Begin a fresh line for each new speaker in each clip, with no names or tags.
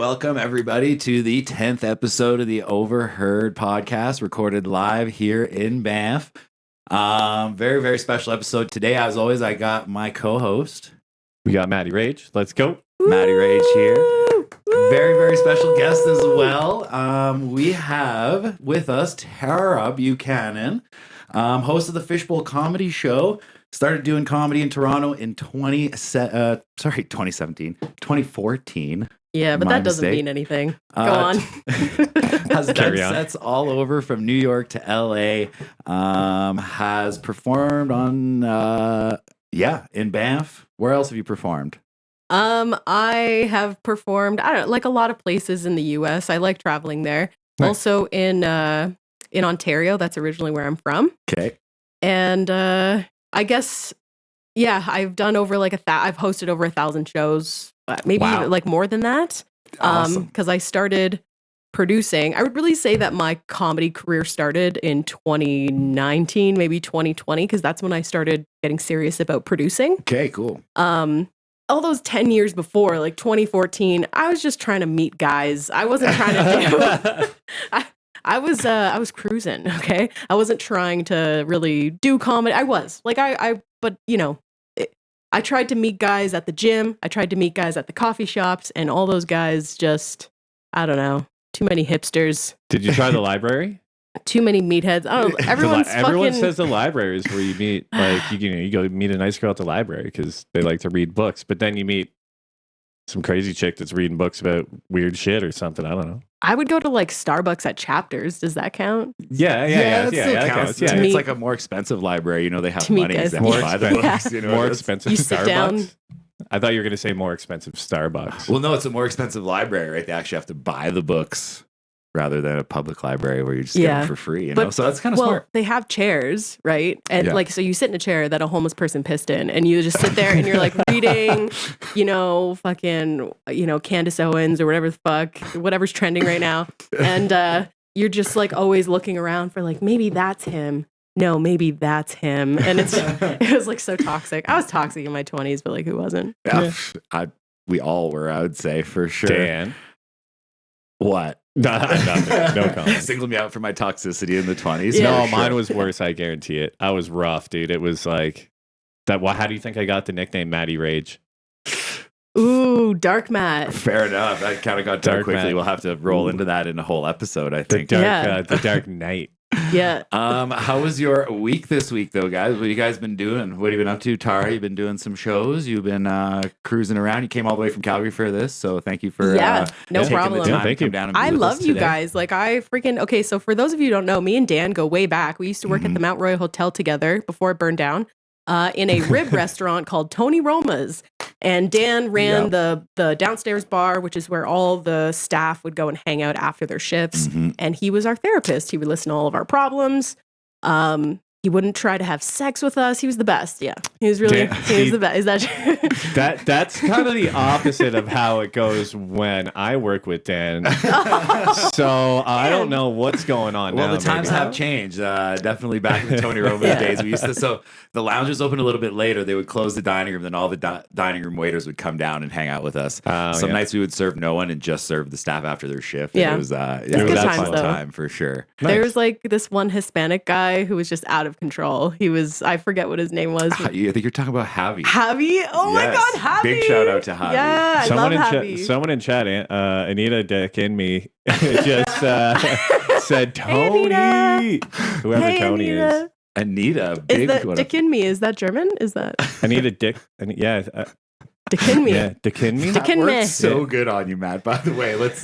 welcome everybody to the 10th episode of the Overheard podcast, recorded live here in Banff. Very, very special episode today. As always, I got my co-host.
We got Maddie Rage. Let's go.
Maddie Rage here. Very, very special guest as well. We have with us Tarah Buchanan, host of the Fishbowl Comedy Show. Started doing comedy in Toronto in 2014.
Yeah, but that doesn't mean anything. Go on.
Has done sets all over from New York to LA. Has performed on, in Banff. Where else have you performed?
I have performed, like a lot of places in the US. I like traveling there. Nice. Also in Ontario. That's originally where I'm from.
Okay.
And I guess, I've done over I've hosted over 1,000 shows. Maybe even like more than that.
Awesome.
Because I started producing. I would really say that my comedy career started in 2019, maybe 2020, because that's when I started getting serious about producing.
Okay, cool.
All those 10 years before, like 2014, I was just trying to meet guys. I wasn't trying to do... I was cruising, okay? I wasn't trying to really do comedy. I was. But you know, I tried to meet guys at the gym. I tried to meet guys at the coffee shops, and all those guys just, I don't know, too many hipsters.
Did you try the library?
Too many meatheads. I don't know.
Everyone says the library is where you meet, like, you go meet a nice girl at the library because they like to read books, but then you meet some crazy chick that's reading books about weird shit or something. I don't know.
I would go to like Starbucks at Chapters. Does that count?
Yeah. That counts. Yeah, it's like a more expensive library. You know, they have money that
more
buy the books. You know,
more expensive
you
Starbucks.
Sit down.
I thought you were going to say more expensive Starbucks.
Well, no, it's a more expensive library, right? They actually have to buy the books rather than a public library where you just get them for free. You know, so that's kind of smart.
They have chairs, right? And so you sit in a chair that a homeless person pissed in, and you just sit there and you're like reading, Candace Owens or whatever the fuck, whatever's trending right now, and you're just like always looking around for like maybe that's him. No, maybe that's him. And it was like so toxic. I was toxic in my 20s, but like who wasn't?
Yeah. We all were, I would say, for sure.
Dan.
What?
Nothing. No comment.
Single me out for my toxicity in the 20s.
Yeah. No, mine was worse. I guarantee it. I was rough, dude. It was like that. How do you think I got the nickname Maddie Rage?
Ooh, Dark Matt.
Fair enough. I kind of got dark quickly. Matt. We'll have to roll into that in a whole episode, I think.
The Dark Knight.
Yeah.
How was your week this week, though, guys? What have you guys been doing? What have you been up to? Tara, you've been doing some shows. You've been cruising around. You came all the way from Calgary for this, so thank you for
no problem.
The time to come down and be
I
with
love
us
you
today.
guys. Like okay, so for those of you who don't know, me and Dan go way back. We used to work at the Mount Royal Hotel together before it burned down. In a rib restaurant called Tony Roma's. And Dan ran the downstairs bar, which is where all the staff would go and hang out after their shifts. Mm-hmm. And he was our therapist. He would listen to all of our problems. He wouldn't try to have sex with us. He was the best. Yeah. He was really, he was the best. Is that true?
That's kind of the opposite of how it goes when I work with Dan. So I don't know what's going on now.
Well, the times have changed. Definitely back in the Tony Roma's days. We used to, so the lounge was open a little bit later. They would close the dining room. Then all the dining room waiters would come down and hang out with us. Some nights we would serve no one and just serve the staff after their shift.
Yeah.
It was a fun time for sure.
Nice. There was like this one Hispanic guy who was just out of control. I forget what his name was.
I think you're talking about Javi.
Javi? Oh my God, Javi.
Big shout out to Javi.
Yeah, I love Javi.
Someone in chat, Anita Dick and me, just said Tony.
Hey,
Whoever Tony
Anita.
is.
Anita.
Is that Dick and me? Is that German? Is that?
Anita Dick. Yeah.
Dick and me.
Yeah, Dick and me.
That worked so good on you, Matt. By the way, let's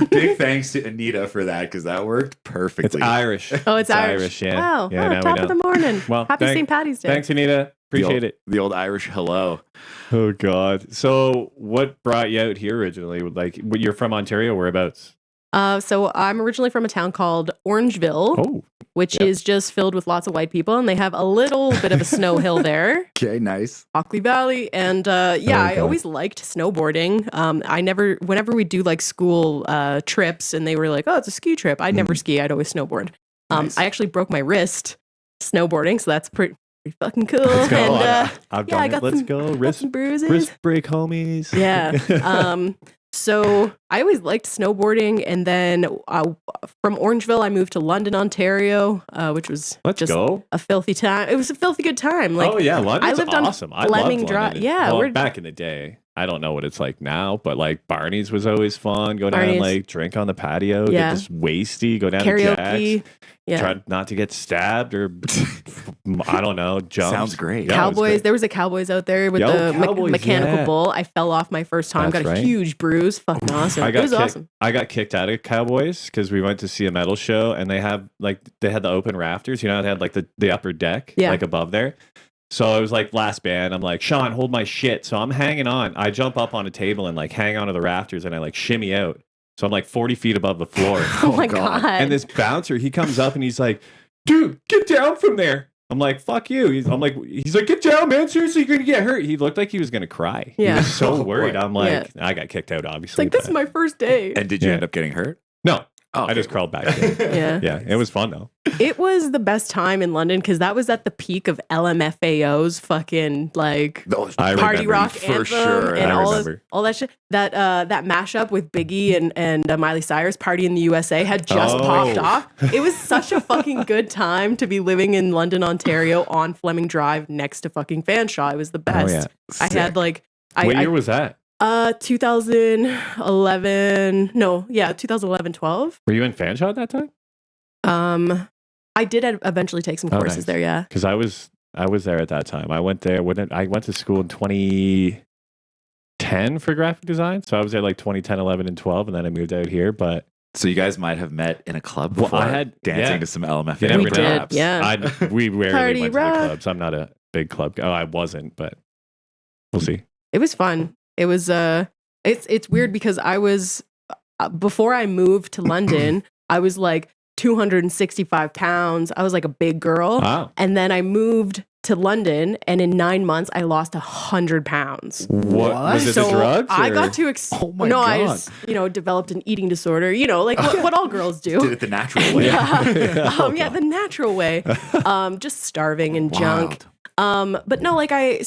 big thanks to Anita for that because that worked perfectly.
It's Irish.
Oh, it's Irish.
Yeah.
Wow.
Yeah,
top of the morning.
Well,
happy St. Patty's Day.
Thanks, Anita. Appreciate it.
The old Irish hello.
Oh God. So, what brought you out here originally? Like, you're from Ontario. Whereabouts?
So I'm originally from a town called Orangeville, which is just filled with lots of white people, and they have a little bit of a snow hill there.
Okay, nice.
Hockley Valley, and I always liked snowboarding. Whenever we do like school trips, and they were like, "Oh, it's a ski trip," I'd never ski. I'd always snowboard.
Nice.
I actually broke my wrist snowboarding, so that's pretty fucking cool.
Let's go.
And,
I've done
I
it.
got
Let's
some,
go.
Wrist bruises.
Wrist break, homies.
Yeah. So I always liked snowboarding, and then from Orangeville, I moved to London, Ontario, which was
Let's
just
go.
a filthy time. It was a filthy good time. Like,
Oh yeah, London's
I lived
awesome.
on
I loved
Fleming Drive.
London.
Yeah,
well,
we're
back in the day. I don't know what it's like now, but like Barney's was always fun. Go down,
Barney's.
like drink on the patio,
Yeah.
get just wasty, go down to
karaoke.
Jack's,
Yeah.
try not to get stabbed or I don't know, jump.
Sounds great.
Yeah, it was
Cowboys.
great.
There was a Cowboys out there with
Yo,
the
Cowboys,
mechanical
yeah.
bull. I fell off my first time.
That's
got a
right.
huge bruise. Fucking awesome. It was awesome.
I got kicked out of Cowboys because we went to see a metal show and they had the open rafters. You know, they had like the upper deck,
Yeah.
like above there. So it was like last band. I'm like, Sean, hold my shit. So I'm hanging on. I jump up on a table and like hang onto the rafters and I like shimmy out. So I'm like 40 feet above the floor.
Oh my God.
And this bouncer, he comes up and he's like, dude, get down from there. I'm like, fuck you. He's like, get down, man. Seriously, you're going to get hurt. He looked like he was going to cry.
Yeah.
He was so
Oh,
worried.
boy.
I'm like, I got kicked out, obviously.
It's like, this is
but-
my first day.
And did you
Yeah.
end up getting hurt?
No.
Oh,
I just crawled back in.
Yeah.
Yeah, it was fun though.
It was the best time in London because that was at the peak of LMFAO's fucking like
I
party
remember.
rock
for
anthem
sure.
and
I
all
remember.
that shit. That mashup with Biggie and Miley Cyrus, "Party in the USA," had just
Oh.
popped off. It was such a fucking good time to be living in London, Ontario, on Fleming Drive next to fucking Fanshawe. It was the best.
yeah.
I had like
What year was that?
2011. No, yeah, 2011, 12.
Were you in Fanshawe at that time?
I did eventually take some
Oh,
courses
nice.
there. Yeah.
Because I was there at that time. I went there when I went to school in 2010 for graphic design. So I was there like 2010, 11, and 12, and then I moved out here. But
So you guys might have met in a club
Well,
before,
I had-
dancing
yeah.
to some LMFAO.
You never
We
know.
did.
raps.
Yeah.
we rarely
Party
went to
rock.
the clubs. I'm not a big club guy. Oh, I wasn't, but we'll see.
It was fun. It was it's weird because I was before I moved to London, I was like 265 pounds. I was like a big girl.
Wow.
And then I moved to London, and in 9 months I lost 100 pounds.
What was it? The drugs?
I
or-
got to
Oh my
no, I
God.
just, developed an eating disorder, like what all girls do.
Did it the natural way.
Yeah.
Oh,
Yeah, the natural way. Just starving and junk.
Wild.
But no, like I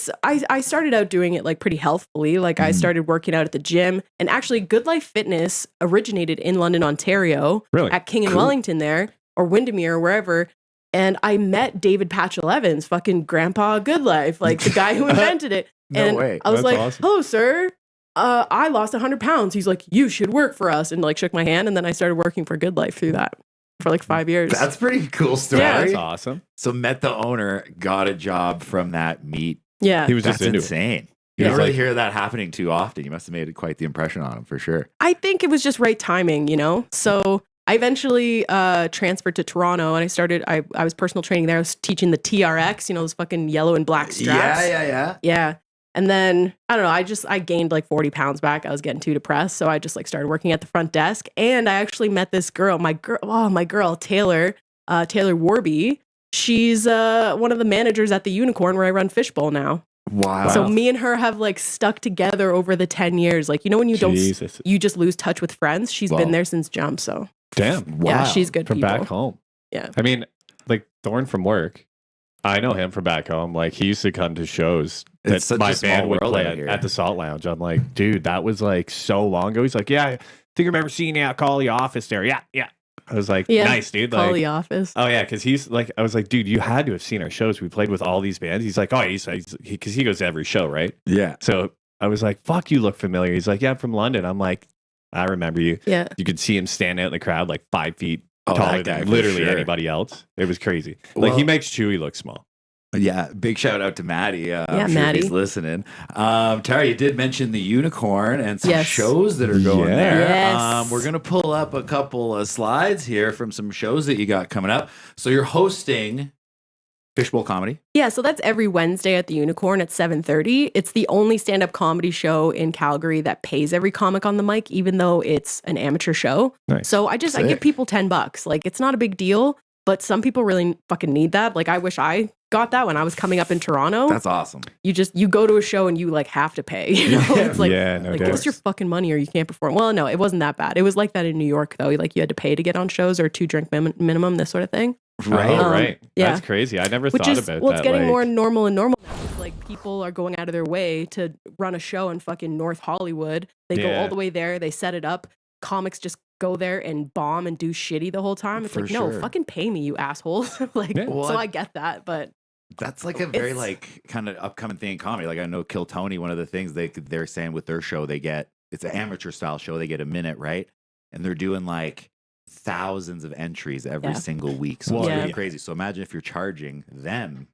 started out doing it like pretty healthfully. Like I started working out at the gym, and actually Good Life Fitness originated in London, Ontario,
Really?
at King and Wellington there, or Windermere or wherever. And I met David Patchell Evans, fucking Grandpa Good Life, like the guy who invented it.
No
and
way.
I was
That's
like,
awesome.
"Hello, sir. I lost 100 pounds." He's like, "You should work for us," and like shook my hand, and then I started working for Good Life through that for like 5 years.
That's a pretty cool story.
Yeah.
That's awesome.
So met the owner, got a job from that meet.
yeah.
He was
That's
just into it.
insane.
He
You don't
was
really
like-
hear that happening too often. You must have made quite the impression on him for sure.
I think it was just right timing, So I eventually transferred to Toronto, and I was personal training there. I was teaching the TRX, those fucking yellow and black straps.
Yeah.
Yeah. And then I don't know, I gained like 40 pounds back. I was getting too depressed. So I just like started working at the front desk. And I actually met this girl, my girl, Taylor Warby. She's one of the managers at the Unicorn where I run Fishbowl now.
Wow.
So me and her have like stuck together over the 10 years. Like, when you
Jesus.
you just lose touch with friends. She's
Wow.
been there since jump. So
Damn.
yeah, she's good
From
people.
back home.
Yeah.
I mean, like Thorne from work. I know him from back home. Like he used to come to shows that
It's such
my
a small
band would
world
play
out here.
at the Salt Lounge. I'm like, dude, that was like so long ago. He's like, yeah, I think I remember seeing you at Call the Office there. Yeah. I was like,
Yeah.
nice, dude.
Call
Like,
the office.
oh yeah, because he's like, I was like, dude, you had to have seen our shows. We played with all these bands. He's like, oh, because he goes to every show, right?
Yeah.
So I was like, fuck, you look familiar. He's like, yeah, I'm from London. I'm like, I remember you.
Yeah.
You could see him stand out in the crowd like 5 feet
Oh,
taller
that guy,
than
for
literally
sure.
anybody else. It was crazy. Like
Well-
he makes Chewy look small.
Yeah, big shout out to Maddie. I'm sure
Maddie.
he's listening. Tara, you did mention the Unicorn and some
Yes.
shows that are going
Yeah.
there.
Yes.
We're going to pull up a couple of slides here from some shows that you got coming up. So you're hosting Fishbowl Comedy.
Yeah, so that's every Wednesday at the Unicorn at 7:30. It's the only stand-up comedy show in Calgary that pays every comic on the mic, even though it's an amateur show.
Nice.
So I give
Sick.
people $10. Like, it's not a big deal, but some people really fucking need that. Like, I wish I got that when I was coming up in Toronto.
That's awesome.
You go to a show and you like have to pay. It's like,
yeah, no
like
doubt.
give us your fucking money or you can't perform. Well, no, it wasn't that bad. It was like that in New York though. Like you had to pay to get on shows or 2 drink minimum, this sort of thing.
Right.
Oh,
Um,
right.
yeah.
That's crazy. I never
Which
thought
is
about
well,
that.
it's getting
like,
more normal and normal now. It's like people are going out of their way to run a show in fucking North Hollywood. They go all the way there. They set it up. Comics just go there and bomb and do shitty the whole time. It's
For
like, no,
sure.
fucking pay me, you assholes. Like,
Well,
so I get that, but
that's like a very
It's-
like kind of upcoming thing in comedy. Like I know Kill Tony, one of the things they're saying with their show, it's an amateur style show. They get a minute, right? And they're doing like thousands of entries every single week. So it's
Yeah.
really crazy. So imagine if you're charging them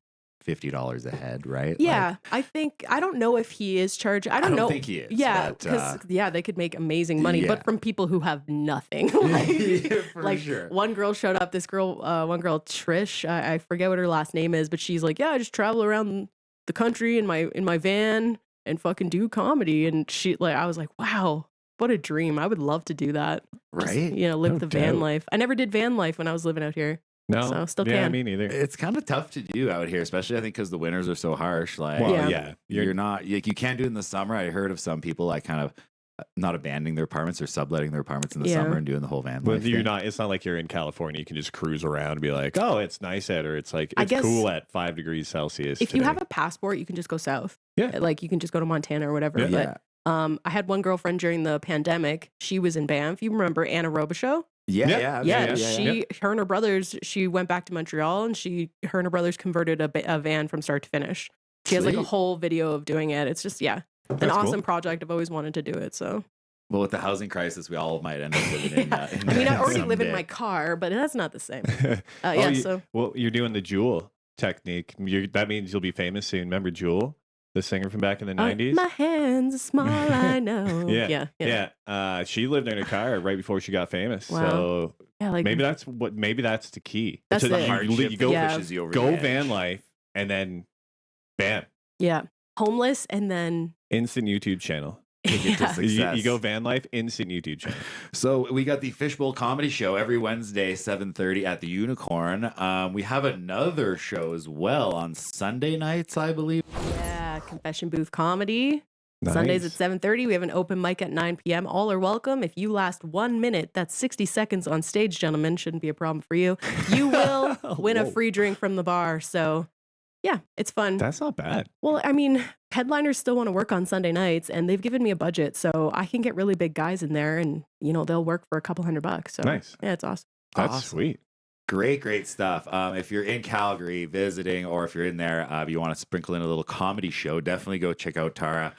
$50 a head, right?
yeah, I don't know if he is charging. I don't know.
think he is.
Yeah,
but,
because they could make amazing money,
yeah.
but from people who have nothing.
Yeah, for
like
sure.
one girl showed up. This girl, one girl, Trish. I forget what her last name is, but she's like, yeah, I just travel around the country in my van and fucking do comedy. And I was like, wow, what a dream! I would love to do that. Just,
Right?
live
No
the van
doubt.
life. I never did van life when I was living out here.
No,
So, still
yeah,
can.
me neither.
It's kind of tough to do out here, especially I think because the winters are so harsh. Like,
Well,
Yeah.
you're not like you can't do it in the summer. I heard of some people like kind of not abandoning their apartments or subletting their apartments in the
Yeah.
summer and doing the whole van
But
life
you're
thing.
not. It's not like you're in California. You can just cruise around and be like, "Oh, it's nice out," or it's like
I
it's
guess
cool at 5 degrees Celsius.
If you
today.
have a passport, you can just go south.
Yeah.
Like you can just go to Montana or whatever.
Yeah.
But I had one girlfriend during the pandemic. She was in Banff. You remember Anna Robichaux?
Yeah,
Her and her brothers, she went back to Montreal and her and her brothers converted a van from start to finish. She has like a
Sweet.
whole video of doing it. It's just, an
That's
awesome
cool.
project. I've always wanted to do it. So,
Well, with the housing crisis, we all might end up living in.
I mean, I already live in
someday.
my car, but that's not the same.
Oh,
So
well, you're doing the Jewel technique. That means you'll be famous soon. Remember Jewel, the singer from back in the 90s?
my hands are small, I know.
Yeah. She lived in her car right before she got famous.
Wow.
So
Yeah, like
maybe that's the key.
That's
So
it.
The hardship
you go,
Yeah.
pushes you over
go
the edge.
van life and then bam,
homeless and then
instant YouTube channel.
Take it to
Yeah.
success.
You go van life, instant YouTube channel.
So we got the Fishbowl Comedy Show every Wednesday, 7:30 at the Unicorn. We have another show as well on Sunday nights, I believe.
Confession Booth Comedy. Sundays at 7:30. We have an open mic at 9 p.m. All are welcome. If you last 1 minute, that's 60 seconds on stage, gentlemen. Shouldn't be a problem for you. You will win a
Whoa.
free drink from the bar. So, yeah, it's fun.
That's not bad.
Well, I mean, headliners still want to work on Sunday nights, and they've given me a budget, so I can get really big guys in there, and they'll work for a couple $100. So,
Nice.
yeah, it's awesome.
That's
Awesome.
sweet.
Great stuff. If you're in Calgary visiting, or if you're in there, if you want to sprinkle in a little comedy show, definitely go check out Tarah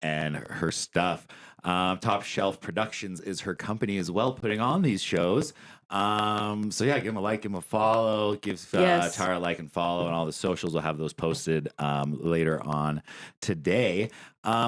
and her stuff. Top Shelf Productions is her company as well, putting on these shows. So yeah, give them a like, give them a follow, give
Yes.
Tarah a like and follow, and all the socials. We'll have those posted later on today.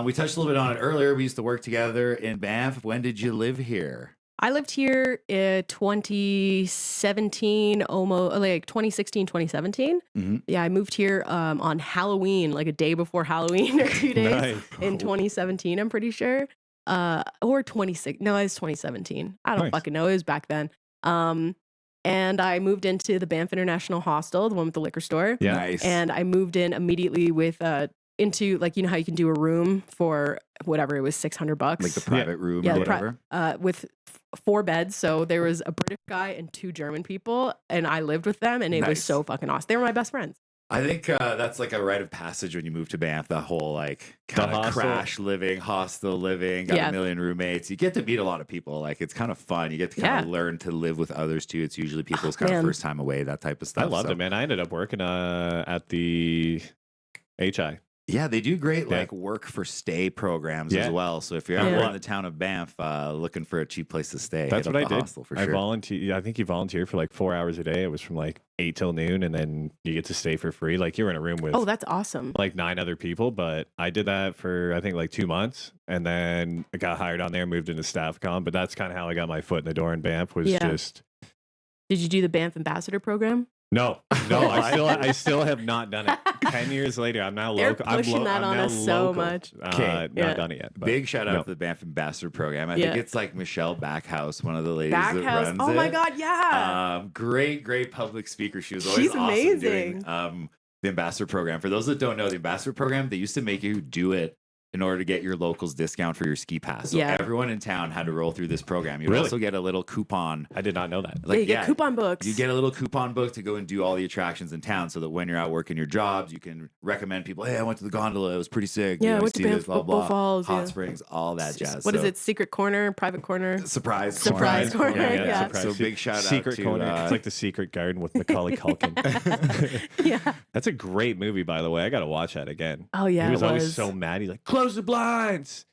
We touched a little bit on it earlier. We used to work together in Banff. When did you live here?
I lived here in 2017, almost like 2016, 2017.
Mhm.
Yeah, I moved here on Halloween, like a day before Halloween or 2 days
Nice.
in 2017, I'm pretty sure. Or 26. No, it was 2017. I don't
Nice.
fucking know. It was back then. And I moved into the Banff International Hostel, the one with the liquor store.
Yeah.
Nice.
And I moved in immediately with into like how you can do a room for whatever it was $600
like the private room
Yeah,
or
the pri-
whatever.
with 4 beds. So there was a British guy and 2 German people, and I lived with them, and it was
Nice.
so fucking awesome. They were my best friends.
I think that's like a rite of passage when you move to Banff. That whole like kind of
hostel.
crash living, hostel living, got
Yeah.
a million roommates. You get to meet a lot of people. Like it's kind of fun. You get to kind of learn to live with others too. It's usually people's kind
man.
of first time away, that type of stuff.
I loved
So,
it, man. I ended up working at the HI.
Yeah, they do great
Yeah.
like work for stay programs
Yeah.
as well. So if you're
Yeah.
ever in the town of Banff looking for a cheap place to stay,
That's
hit
what I
up the
did.
hostel for
I
sure.
volunteered. I think you volunteered for like 4 hours a day. It was from like 8 till noon, and then you get to stay for free. Like you're in a room with
Oh, that's awesome.
like 9 other people. But I did that for I think like 2 months, and then I got hired on there, moved into staffcom. But that's kind of how I got my foot in the door in Banff. Was
Yeah.
just
Did you do the Banff Ambassador program?
no. I still have not done it. 10 years later, I'm now
They're
local.
pushing that on us so much.
Okay.
Not
Yeah.
done it yet. But
Big shout out
no.
to the Banff Ambassador Program. I
Yeah.
think it's like Michelle Backhouse, one of the ladies that
Backhouse.
runs
Oh
it.
my God, yeah.
Great public speaker. She was always
She's
awesome
amazing.
doing the ambassador program. For those that don't know, the ambassador program, they used to make you do it
in order to get your locals discount for your ski pass. So
Yeah.
everyone in town had to roll through this program. You would
Really?
also get a little coupon.
I did not know that.
Yeah, you get coupon books.
You get a little coupon book to go and do all the attractions in town, so that when you're out working your jobs, you can recommend people. Hey, I went to the gondola. It was pretty sick.
Yeah, I
You
went to
see
Banff
this, blah blah.
Falls,
Hot
yeah.
springs, all that jazz.
What is
So-
it? Secret corner, private corner.
Surprise
corner, yeah.
Surprise. So big shout
Secret
out to
Corner. It's like the Secret Garden with Macaulay Culkin.
Yeah.
That's a great movie, by the way. I got to watch that again.
Oh yeah,
He was
it
always
was.
so mad. He's like, close the blinds.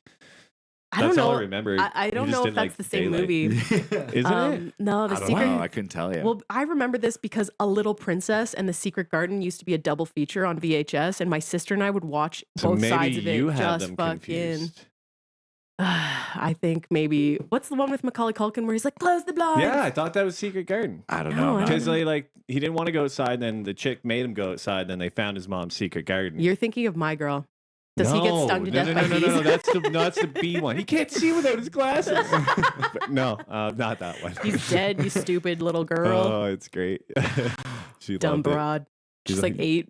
I don't
That's
know.
all I remember.
I don't
He just
know if
did,
that's
like,
the same
daylight.
movie.
Isn't it?
No, the
I don't
secret.
know. I couldn't tell you.
Well, I remember this because A Little Princess and The Secret Garden used to be a double feature on VHS, and my sister and I would watch
So
both
maybe
sides of it.
you have
Just
them
fucking.
confused.
I think maybe what's the one with Macaulay Culkin where he's like, "Close the blinds."
Yeah, I thought that was Secret Garden.
I don't
No,
know.
I
man.
don't
Because he didn't want to go outside, then the chick made him go outside, then they found his mom's secret garden.
You're thinking of My Girl. Does he get stung to death by bees?
No, that's the bee one. He can't see without his glasses. But no, not that one.
He's dead, you stupid little girl.
Oh, it's great. She
Dumb
loved it.
broad.
She's
She's like 8.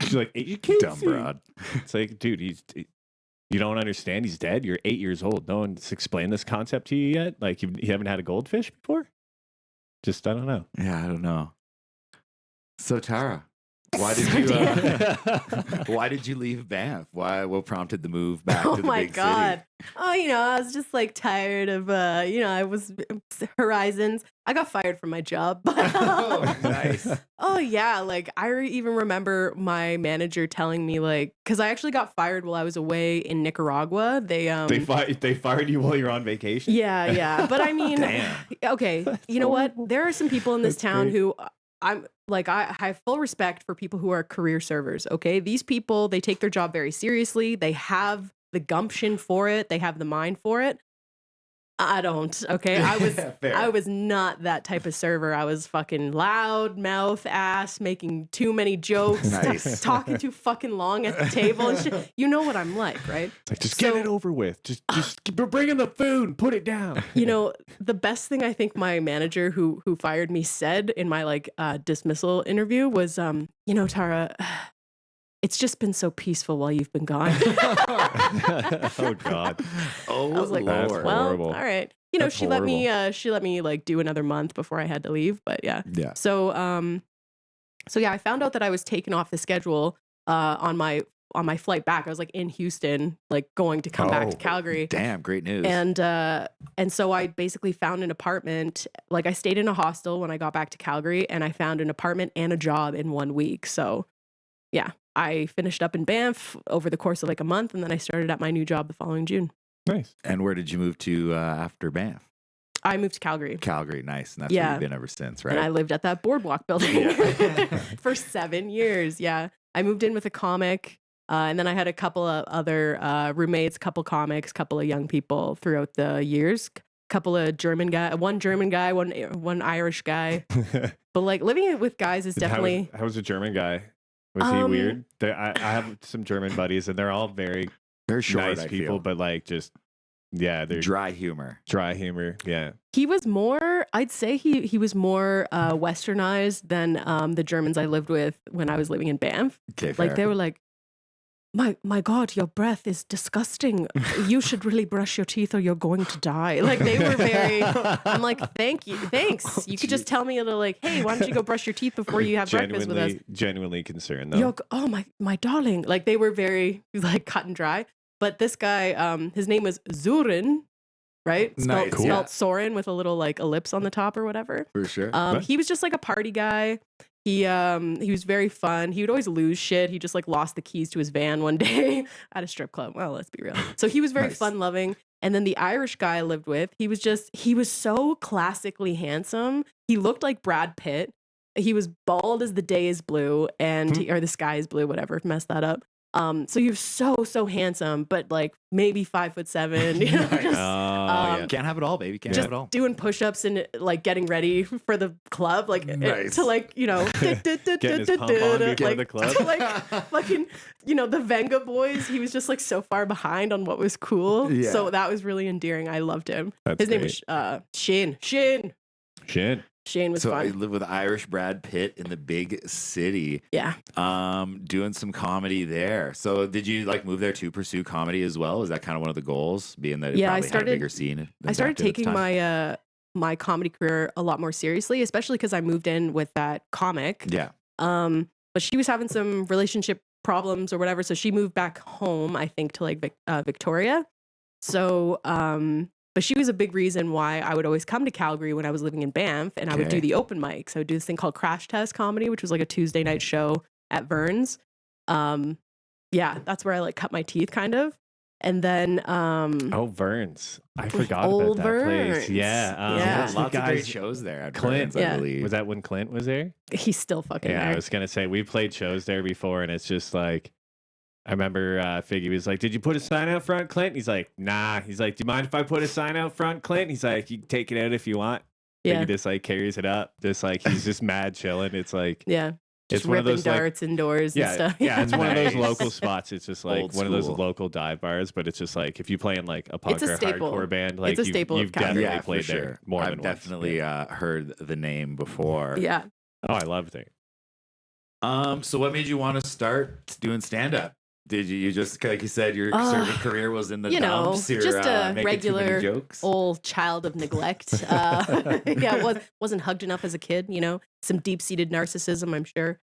She's like, you can't
Dumb
see.
broad.
It's like, dude, you don't understand. He's dead. You're 8 years old. No one's explained this concept to you yet. Like you haven't had a goldfish before. Just I don't know.
Yeah, I don't know. So Tara, why did
So
you why did you leave Banff? What prompted the move back
Oh
to the
my
big
god.
city?
Oh, I was just like tired of I was Horizons. I got fired from my job.
Oh, nice.
Oh yeah, like I even remember my manager telling me like cuz I actually got fired while I was away in Nicaragua. They
fired you while you're on vacation.
Yeah, but I mean
Damn.
okay, you know what? There are some people in this
That's
town
great.
who I'm like I have full respect for people who are career servers, okay? These people, they take their job very seriously. They have the gumption for it. They have the mind for it. I don't. Okay.
Fair.
I was not that type of server. I was fucking loud, mouth, ass, making too many jokes,
Nice.
talking too fucking long at the table and shit. You know what I'm like, right?
It's like, just get
So-
it over with. Just bring in the food. Put it down.
The best thing I think my manager who fired me said in my dismissal interview was, Tara, it's just been so peaceful while you've been gone.
Oh God.
Oh,
I was like,
That's
Lord.
well,
horrible.
all right.
That's
She let me like do another month before I had to leave. But yeah.
Yeah.
So yeah, I found out that I was taken off the schedule on my flight back. I was like in Houston, like going to come back to Calgary.
Damn, great news.
And so I basically found an apartment. Like I stayed in a hostel when I got back to Calgary, and I found an apartment and a job in 1 week. So yeah, I finished up in Banff over the course of like a month, and then I started at my new job the following June.
Nice.
And where did you move to after Banff?
I moved to Calgary.
Calgary, nice. And that's
Yeah.
where you've been ever since, right?
And I lived at that boardwalk building
Yeah.
for 7 years. Yeah. I moved in with a comic. And then I had a couple of other roommates, couple comics, couple of young people throughout the years. Couple of one German guy, one Irish guy. But like living with guys is definitely.
How was the German guy? Was he weird? I have some German buddies, and they're all very
Very short,
nice
I
people,
feel.
but like just they're
Dry humor.
dry humor. Yeah.
He was more, I'd say he was more westernized than the Germans I lived with when I was living in Banff.
Okay,
Like
fair.
they were like, my God, your breath is disgusting. You should really brush your teeth or you're going to die. Like they were very, I'm like, thanks. You could just tell me like, hey, why don't you go brush your teeth before you have breakfast with us?
Genuinely concerned though.
My darling. Like they were very like cut and dry. But this guy, his name was Zurin, right?
Nice, cool.
Spelled Soren with a little like ellipse on the top or whatever.
For sure.
He was just like a party guy. He was very fun. He would always lose shit. He just like lost the keys to his van one day at a strip club. Well, let's be real. So he was very
Nice.
fun loving. And then the Irish guy I lived with, he was so classically handsome. He looked like Brad Pitt. He was bald as the day is blue or the sky is blue, whatever, messed that up. So he was so handsome, but like maybe 5'7", you know,
Nice.
just,
yeah.
Can't have it all, baby. Can't
just
have it all.
doing push-ups and like getting ready for the club, like
Nice.
to like,
Getting his pump on before the club.
to like fucking, the Venga boys. He was just like so far behind on what was cool.
Yeah.
So that was really endearing. I loved him.
That's
His name
great.
was Shin.
Shit.
Shane was
So I
fun.
live with Irish Brad Pitt in the big city.
Yeah.
Doing some comedy there. So did you like move there to pursue comedy as well? Was that kind of one of the goals, being that it
Yeah, I
probably had a
started-
bigger scene? than
I started
Banff did at the
taking
time?
my comedy career a lot more seriously, especially because I moved in with that comic.
Yeah.
But she was having some relationship problems or whatever, so she moved back home, I think, to like Victoria. So, but she was a big reason why I would always come to Calgary when I was living in Banff, and I would do
Okay.
the open mics. I would do this thing called Crash Test Comedy, which was like a Tuesday night show at Vern's. Yeah, that's where I like cut my teeth, kind of. And then,
Oh, Vern's. I forgot
Old
about that place.
Vern's.
Yeah.
Yeah.
Yeah,
what's the
lots of great
guy's-
shows there at
Clint.
Burns, I
Yeah.
believe.
Was that when Clint was there?
he's still fucking
Yeah, I
there.
was gonna say we played shows there before, and it's just like I remember Figgy was like, "Did you put a sign out front, Clint?" He's like, "Nah." He's like, "Do you mind if I put a sign out front, Clint?" He's like, "You can take it out if you want."
Yeah,
Figgy just like carries it up, just like he's just mad chilling. It's like
yeah.
it's
Just
one of
ripping
those like
darts indoors
yeah,
and stuff.
yeah, it's one of those
Nice.
local spots. It's just like
Old
one of those
school.
local dive bars, but it's just like if you play in like a punk
It's a
or
staple.
hardcore band, like
It's a staple of
you've
Calgary.
definitely
Yeah, for
played
sure.
there more
I've
than once.
definitely
Yeah.
heard the name before.
Yeah.
Oh, I loved it.
So what made you want to start doing stand up? Did you just, like you said, your serving career was in the
you know,
dumps? You're,
just a
making too many
regular
jokes?
old child of neglect. Yeah, wasn't hugged enough as a kid, you know, some deep-seated narcissism, I'm sure.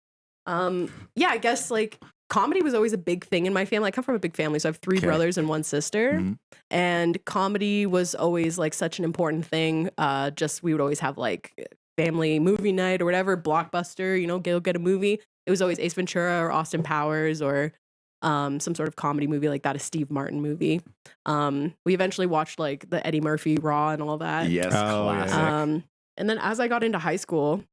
Yeah, I guess like comedy was always a big thing in my family. I come from a big family, so I have 3
Okay.
brothers and 1 sister.
Mhm.
And comedy was always like such an important thing. Just we would always have like family movie night or whatever, Blockbuster, you know, go get a movie. It was always Ace Ventura or Austin Powers or some sort of comedy movie like that, a Steve Martin movie. We eventually watched like the Eddie Murphy Raw and all that.
Yes,
Oh, yeah.
classic.
And then as I got into high school,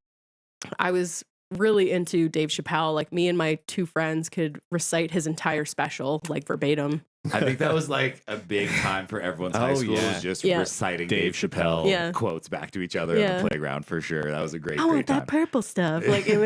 I was really into Dave Chappelle. Like me and my 2 friends could recite his entire special like verbatim.
I think that was like a big time for everyone's high
Oh,
school,
yeah.
was just
Yeah.
reciting
Dave
Dave Chappelle
Yeah.
quotes back to each other in
Yeah.
the playground for sure. That was a great,
I
great
want
time.
that purple stuff. Like it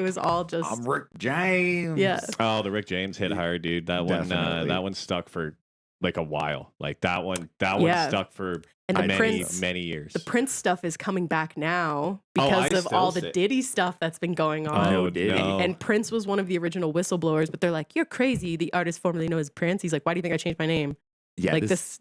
was all just
I'm Rick James.
Yeah.
Oh, the Rick James hit hard, dude.
Definitely.
That one stuck for like a while. Like that one
Yeah.
stuck for
And the
many
Prince-
many years.
the Prince stuff is coming back now
Oh, I
because of
still
all the
say-
Diddy stuff that's been going on.
No, Diddy.
And Prince was one of the original whistleblowers, but they're like, "You're crazy." The artist formerly known as Prince. He's like, "Why do you think I changed my name?"
Yeah,
Like this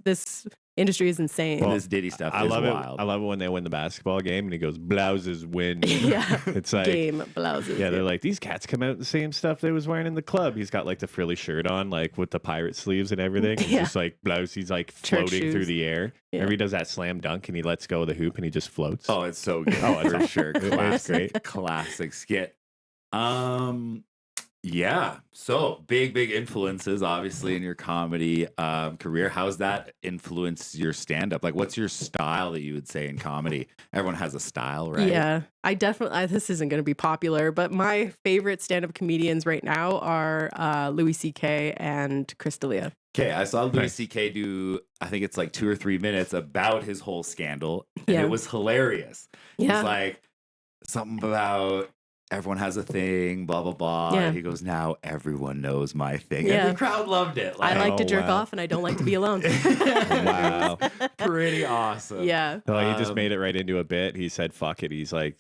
industry is insane.
Well,
this Diddy stuff
I
is
love
wild.
it. I love it when they win the basketball game and he goes, "Blouses win."
Yeah.
It's like
Game blouses.
yeah, they're like, these cats come out in the same stuff they was wearing in the club. He's got like the frilly shirt on, like with the pirate sleeves and everything. It's
Yeah.
just like blouse. He's like
Church
floating through
shoes.
the air.
Yeah.
Whenever he does that slam dunk and he lets go of the hoop and he just floats.
Oh, it's so good.
Oh, it's
for
awesome.
sure.
It's
Classic,
great.
classic skit. Yeah. So big influences, obviously, in your comedy career. How's that influenced your stand-up? Like, what's your style that you would say in comedy? Everyone has a style, right?
Yeah, I definitely. This isn't going to be popular, but my favorite stand-up comedians right now are Louis C.K. and Chris D'Elia.
Okay, I saw Louis
Nice.
C.K. do, I think it's like 2 or 3 minutes about his whole scandal, and
Yeah.
it was hilarious.
Yeah.
It's like something about everyone has a thing, blah, blah, blah.
Yeah.
He goes, now everyone knows my thing.
Yeah.
And the crowd loved it.
I like to
Oh,
jerk
wow.
off, and I don't like to be alone.
Wow.
Pretty awesome.
Yeah.
Oh, he just
Um,
made it right into a bit. He said, "Fuck it." He's like,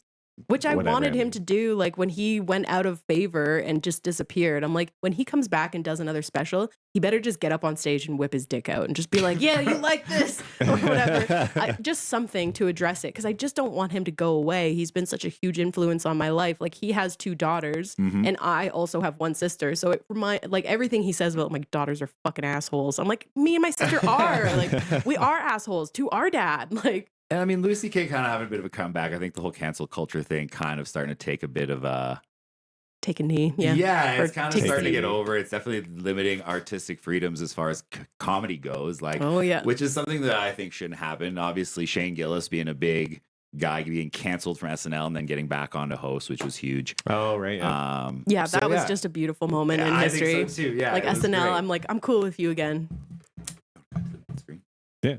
Which I
whatever,
wanted
I
him
mean.
to do, like when he went out of favor and just disappeared. I'm like, when he comes back and does another special, he better just get up on stage and whip his dick out and just be like, "Yeah, you like this," or whatever. Just something to address it, because I just don't want him to go away. He's been such a huge influence on my life. Like he has 2 daughters,
Mhm.
and I also have 1 sister. So it like everything he says about my daughters are fucking assholes. I'm like, me and my sister are like, we are assholes to our dad. Like.
And I mean, Louis C.K. kind of having a bit of a comeback. I think the whole cancel culture thing kind of starting to take a bit of a...
Take a knee. Yeah.
it's
Or
kind of
take a
starting to
seat.
get over. It's definitely limiting artistic freedoms as far as comedy goes. Like,
Oh yeah.
which is something that I think shouldn't happen. Obviously, Shane Gillis being a big guy, being canceled from SNL and then getting back on to host, which was huge.
"Oh right, yeah."
Yeah,
So,
that was
yeah.
just a beautiful moment in
I
history.
think so too. Yeah,
Like
it was
SNL,
great.
I'm like, I'm cool with you again.
Yeah.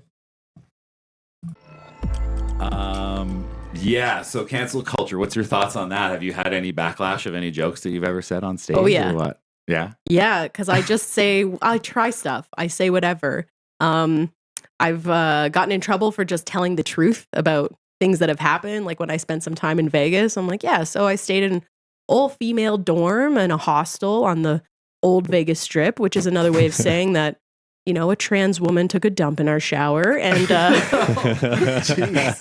Yeah. So cancel culture. What's your thoughts on that? Have you had any backlash of any jokes that you've ever said on stage?
Oh, yeah.
Or what? Yeah.
Yeah, because I just say, I try stuff. I say whatever. I've gotten in trouble for just telling the truth about things that have happened. Like when I spent some time in Vegas, I'm like, yeah, so I stayed in an all-female dorm and a hostel on the old Vegas Strip, which is another way of saying that, a trans woman took a dump in our shower. And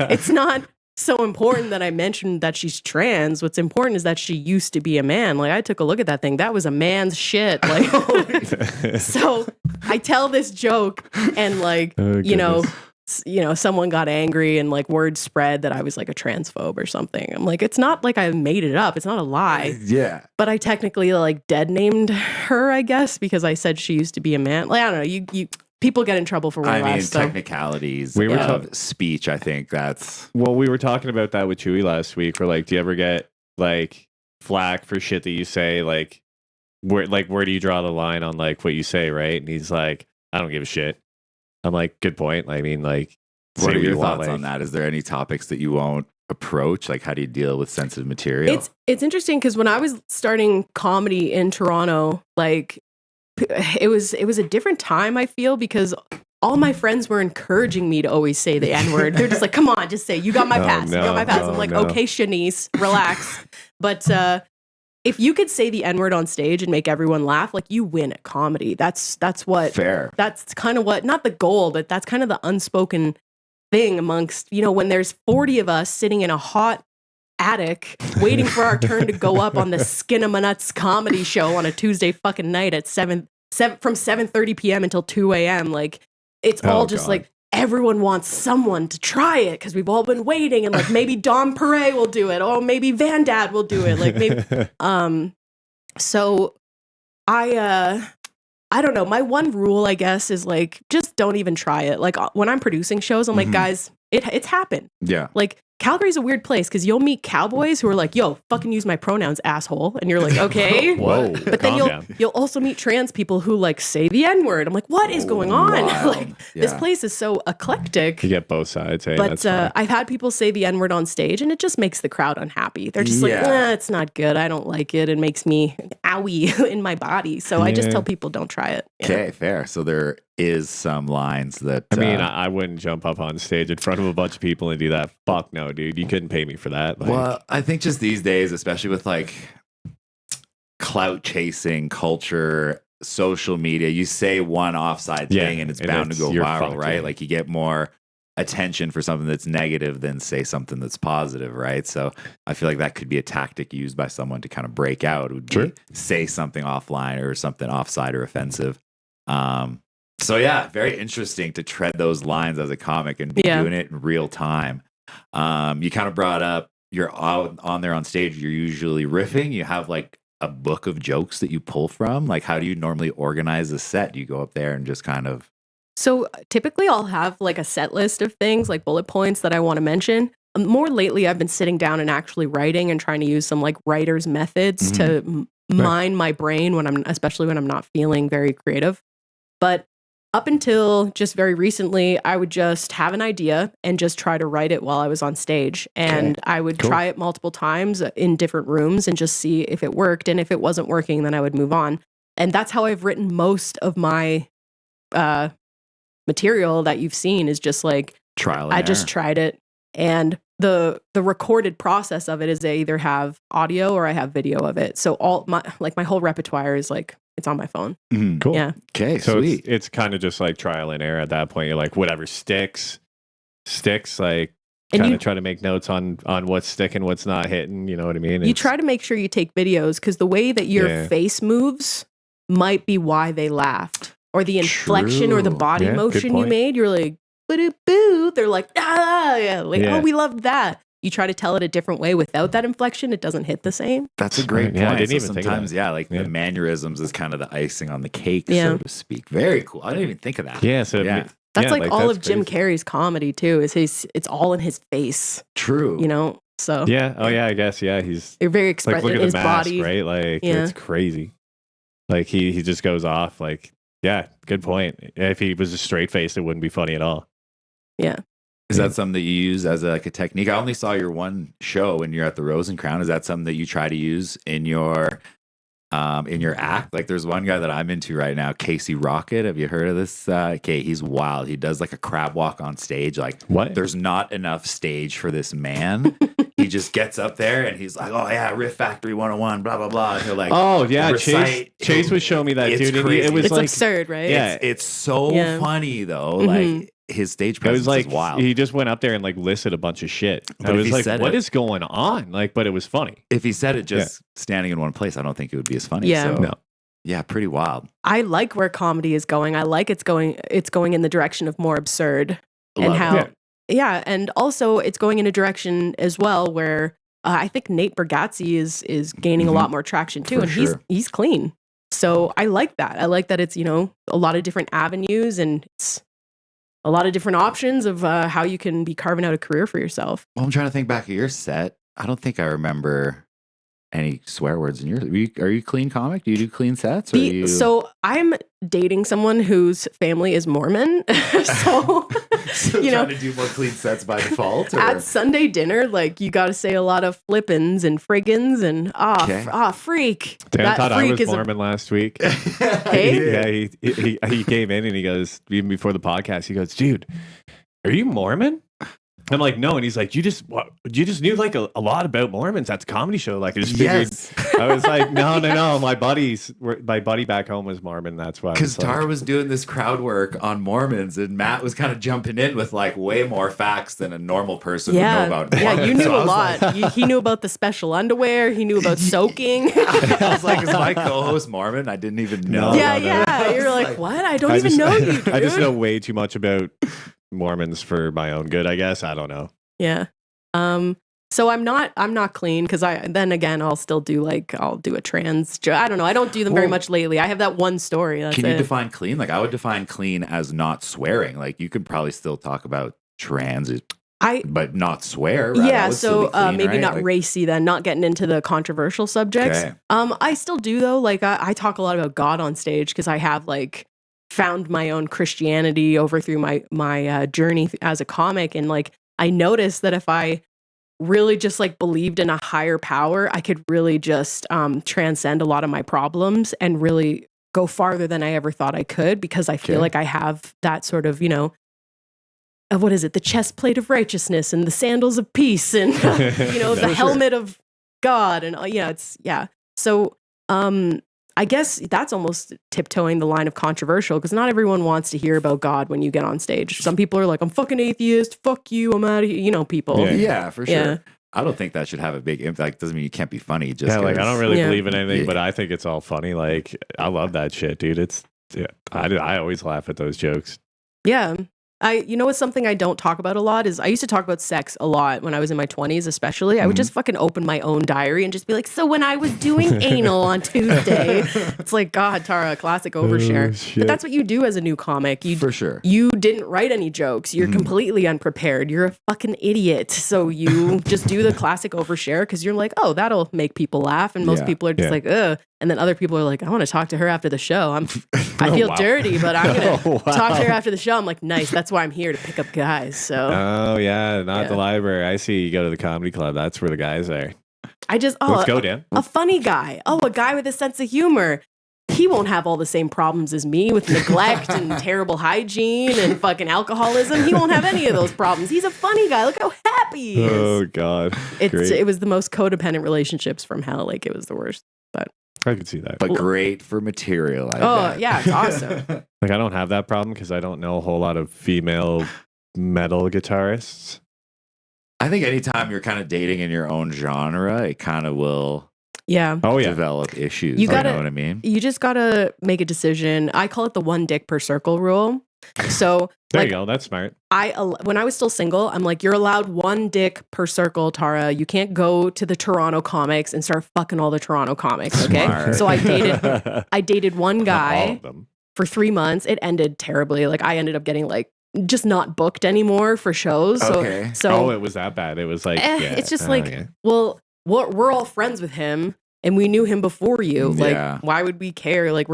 it's not so important that I mentioned that she's trans. What's important is that she used to be a man. Like, I took a look at that thing. That was a man's shit. Like, so I tell this joke and like, someone got angry and like word spread that I was like a transphobe or something. I'm like, it's not like I made it up. It's not a lie.
Yeah.
But I technically like dead named her, I guess, because I said she used to be a man. Like, I don't know. You people get in trouble for way less. So.
Technicalities
we were
of speech, I think that's...
Well, we were talking about that with Chewy last week. Where like, do you ever get like flack for shit that you say? Like, where do you draw the line on like what you say, right? And he's like, I don't give a shit. I'm like, good point. I mean, like,
what are your thoughts on that? Is there any topics that you won't approach? Like, how do you deal with sensitive material?
It's interesting because when I was starting comedy in Toronto, like it was a different time, I feel, because all my friends were encouraging me to always say the N-word. They're just like, come on, just say, you got my pass. You got my pass. I'm like, okay, Shanice, relax. But if you could say the N-word on stage and make everyone laugh, like, you win at comedy. That's what...
Fair.
That's kind of what... Not the goal, but that's kind of the unspoken thing amongst... when there's 40 of us sitting in a hot attic waiting for our turn to go up on the Skin of My Nuts comedy show on a Tuesday fucking night at 7 from 7:30 p.m. until 2 a.m. Like, it's all just like... Everyone wants someone to try it because we've all been waiting, and like maybe Dom Perret will do it, or maybe Van Dad will do it. Like maybe, so I don't know. My one rule, I guess, is like just don't even try it. Like when I'm producing shows, I'm like, guys, it's happened.
Yeah.
Like Calgary's a weird place because you'll meet cowboys who are like, yo, fucking use my pronouns, asshole. And you're like, okay.
Whoa.
But then you'll also meet trans people who like say the N-word. I'm like, what is going on? Like this place is so eclectic.
You get both sides. Hey,
but I've had people say the N-word on stage and it just makes the crowd unhappy. They're just like, it's not good. I don't like it. It makes me owie in my body. So I just tell people don't try it.
Okay, fair. So there is some lines that...
I mean, I wouldn't jump up on stage in front of a bunch of people and do that. Fuck no, dude. You couldn't pay me for that. Like,
well, I think just these days, especially with like clout chasing culture, social media, you say one offside thing and it's bound to go viral, right? Like you get more attention for something that's negative than say something that's positive, right? So I feel like that could be a tactic used by someone to kind of break out. It would be say something offline or something offside or offensive. So yeah, very interesting to tread those lines as a comic and be doing it in real time. You kind of brought up you're out on there on stage. You're usually riffing. You have like a book of jokes that you pull from. Like, how do you normally organize a set? Do you go up there and just kind of...
So typically I'll have like a set list of things, like bullet points that I want to mention. More lately, I've been sitting down and actually writing and trying to use some like writer's methods to mine my brain especially when I'm not feeling very creative. But up until just very recently, I would just have an idea and just try to write it while I was on stage. And I would try it multiple times in different rooms and just see if it worked. And if it wasn't working, then I would move on. And that's how I've written most of my material that you've seen is just like,
trial and
I
error.
just tried it. And the recorded process of it is I either have audio or I have video of it. So all my whole repertoire is like, it's on my phone.
Cool.
Yeah.
Okay,
So
sweet.
it's kind of just like trial and error at that point. You're like, whatever sticks. Like, kind of try to make notes on what's sticking, what's not hitting. You know what I mean?
You try to make sure you take videos because the way that your face moves might be why they laughed, or the inflection or the body motion you made. You're like, boo. They're like, oh, we loved that. You try to tell it a different way without that inflection, it doesn't hit the same.
That's a great point.
Yeah, I didn't
So
even think of
sometimes,
that.
the Manorisms is kind of the icing on the cake, so to speak. Very cool. I didn't even think of that.
Yeah. So
That's like all
that's
of Jim
crazy.
Carrey's comedy too. It's all in his face.
True.
You know. So
Yeah. Oh yeah. I guess. Yeah. He's
you're very
like,
expressive
look
in
at
his
the mask,
body.
right? Like it's crazy. Like he just goes off. Like, yeah, good point. If he was a straight face, it wouldn't be funny at all.
Yeah.
Is that something that you use as a technique? I only saw your one show when you're at the Rose and Crown. Is that something that you try to use in your in your act. Like there's one guy that I'm into right now, Casey Rocket. Have you heard of this? Okay, he's wild. He does like a crab walk on stage. Like
what?
There's not enough stage for this man. He just gets up there and he's like, "Oh yeah, Riff Factory 101, blah blah blah." And he'll like,
oh yeah,
recite.
Chase was showing me that,
It's
dude.
crazy.
It was
It's
like
absurd, right?
Yeah,
it's so funny though.
Mm-hmm.
Like his stage
it
presence
was like
is wild.
he just went up there and like listed a bunch of shit.
But
I
if
was
he
like,
said
what
it-
is going on? Like, but it was funny.
If he said it just standing in one place, I don't think it would be as funny.
Yeah.
So,
No.
yeah, pretty wild.
I like where comedy is going. I like it's going in the direction of more absurd and
Love
how
it.
yeah, and also it's going in a direction as well where I think Nate Bargatze is gaining a lot more traction too,
For
and
sure.
he's clean. So I like that. I like that it's a lot of different avenues and it's a lot of different options of how you can be carving out a career for yourself.
Well, I'm trying to think back of your set. I don't think I remember any swear words in yours. Are you clean comic? Do you do clean sets? Or you...
So I'm dating someone whose family is Mormon. So,
So
you know,
trying to do more clean sets by default? Or?
at Sunday dinner, like you got to say a lot of flippins and friggins and freak.
Dan
That
thought I
freak
was
is
Mormon last week.
Hey?
Yeah, he came in and he goes, even before the podcast, he goes, dude, are you Mormon? I'm like, no. And he's like, you just knew like a lot about Mormons at the comedy show. Like I just figured,
Yes.
I was like, no. My buddy back home was Mormon. That's why.
Because Tarah was doing this crowd work on Mormons, and Matt was kind of jumping in with like way more facts than a normal person would know about Mormons.
Yeah, you knew
So I
a
was
lot.
like-
He knew about the special underwear. He knew about soaking.
I was like, is my co-host Mormon? I didn't even know.
yeah,
no.
yeah.
I
You're
was
like,
like-
what? I don't even know you, dude.
I just know way too much about Mormons for my own good, I guess. I don't know.
Yeah. So I'm not clean because I'll still do I'll do a trans. I don't know. I don't do them very
Well,
much lately. I have that one story. That's
Can you
it.
define clean? Like I would define clean as not swearing. Like you could probably still talk about trans, but not swear. Right?
Yeah,
That would still
so
be clean,
maybe
right?
not
Like,
racy then, not getting into the controversial subjects.
Okay.
I still do though. Like I talk a lot about God on stage because I have like found my own Christianity over through my journey as a comic, and like I noticed that if I really just like believed in a higher power, I could really just transcend a lot of my problems and really go farther than I ever thought I could because I feel
Okay.
like I have that sort of what is it? The chest plate of righteousness and the sandals of peace and the
sure.
helmet of God and So I guess that's almost tiptoeing the line of controversial because not everyone wants to hear about God when you get on stage. Some people are like, I'm fucking atheist. Fuck you. I'm out of here. People.
Yeah.
Yeah, for sure.
Yeah.
I don't think that should have a big impact. Doesn't mean you can't be funny. Just
Yeah, like I don't really
Yeah.
believe in anything,
Yeah.
but I think it's all funny. Like I love that shit, dude. I always laugh at those jokes.
Yeah. What's something I don't talk about a lot is I used to talk about sex a lot when I was in my 20s, especially. I would just fucking open my own diary and just be like, so when I was doing anal on Tuesday, it's like, God, Tara, classic overshare.
shit.
But that's what you do as a new comic.
For sure.
You didn't write any jokes. You're completely unprepared. You're a fucking idiot. So you just do the classic overshare because you're like, oh, that'll make people laugh. And most
Yeah.
people are just
Yeah.
like, ugh. And then other people are like, I want to talk to her after the show. I feel
wow.
dirty, but I'm going to
Oh, wow.
talk to her after the show. I'm like, nice. That's why I'm here to pick up guys. So
Oh yeah, not the
Yeah.
library. I see you go to the comedy club. That's where the guys are.
I just,
Let's go, Dan.
a funny guy. Oh, a guy with a sense of humor. He won't have all the same problems as me with neglect and terrible hygiene and fucking alcoholism. He won't have any of those problems. He's a funny guy. Look how happy he is.
Oh god, great.
It was the most codependent relationships from hell. Like it was the worst.
I could see that.
But great for material. I
Oh,
bet.
yeah, it's awesome.
Like I don't have that problem because I don't know a whole lot of female metal guitarists.
I think anytime you're kind of dating in your own genre, it kind of will
Yeah.
Oh yeah,
develop issues.
You
You
gotta-
know what I mean?
You just gotta make a decision. I call it the one dick per circle rule. So
there
like
you go. That's smart.
when I was still single, I'm like, you're allowed one dick per circle, Tara. You can't go to the Toronto comics and start fucking all the Toronto comics. Okay.
Smart.
So I dated one
All
guy
of them.
for 3 months. It ended terribly. Like I ended up getting like just not booked anymore for shows.
Okay.
So
Oh, it was that bad. It was like
it's just like,
okay.
well, we're all friends with him and we knew him before you. Like,
Yeah.
why would we care? Like,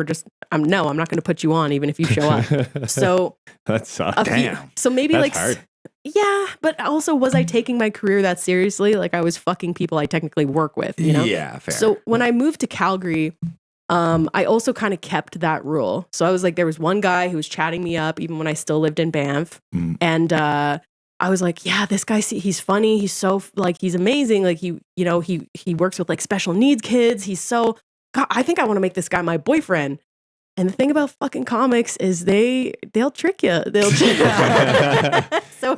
I'm not going to put you on even if you show up. So,
that sucks.
a few-
Damn.
so maybe
That's
like,
hard.
yeah, but also was I taking my career that seriously? Like I was fucking people I technically work with, you know?
Yeah, fair.
So when I moved to Calgary, I also kind of kept that rule. So I was like, there was one guy who was chatting me up even when I still lived in Banff. And I was like, yeah, this guy, he's funny. He's so like, he's amazing. Like he works with like special needs kids. He's so, God, I think I want to make this guy my boyfriend. And the thing about fucking comics is they'll trick you. So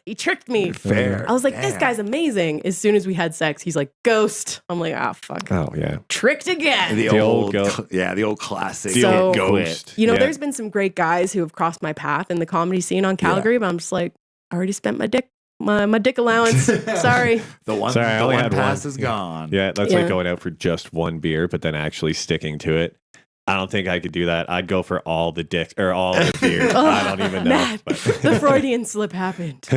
he tricked me.
Fair.
I was like, this guy's amazing. As soon as we had sex, he's like, ghost. I'm like, fuck.
Oh yeah.
Tricked again.
The old classic.
So,
ghost.
You know, there's been some great guys who have crossed my path in the comedy scene on Calgary, but I'm just like, I already spent my dick allowance. Sorry.
The one pass is gone.
Yeah, that's like going out for just one beer, but then actually sticking to it. I don't think I could do that. I'd go for all the dicks or all the beer. I don't even know.
Matt, the Freudian slip happened.
So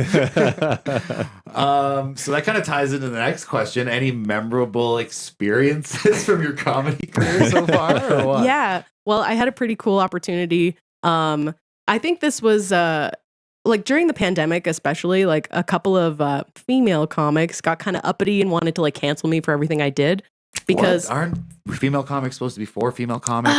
that kind of ties into the next question. Any memorable experiences from your comedy career so far, or what?
Yeah. Well, I had a pretty cool opportunity. I think this was like during the pandemic, especially, like a couple of female comics got kind of uppity and wanted to like cancel me for everything I did. Because
aren't female comics supposed to be for female comics?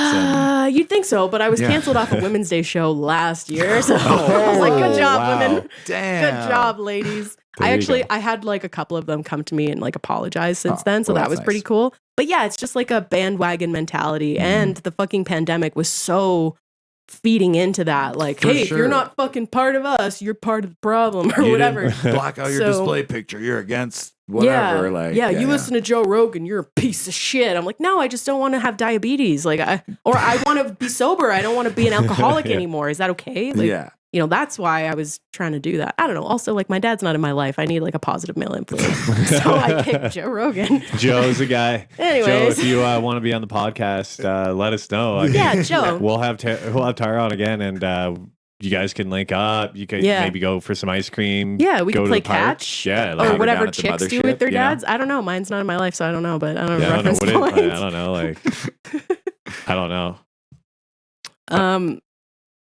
You'd think so, but I was canceled off a Women's Day show last year. So I was like, good job, women.
Damn.
Good job, ladies. I had like a couple of them come to me and like apologize since then. So that was pretty cool. But yeah, it's just like a bandwagon mentality. And the fucking pandemic was so feeding into that. Like, hey, if you're not fucking part of us, you're part of the problem or whatever.
Block out your display picture. You're against whatever.
You listen to Joe Rogan, you're a piece of shit. I'm like, no, I just don't want to have diabetes. Like, I want to be sober. I don't want to be an alcoholic anymore. Is that okay? Like, you know, that's why I was trying to do that. I don't know. Also, like, my dad's not in my life. I need like a positive male influence. So I picked Joe Rogan.
Joe's the guy.
Anyways.
Joe, if you want to be on the podcast, let us know.
Joe.
We'll have Tarah on again, and you guys can link up. You can maybe go for some ice cream.
Yeah, we can play catch.
Yeah,
or whatever chicks do with their dads. I don't know. Mine's not in my life, so I don't know. But I don't know reference points.
I don't know. Like, I don't know.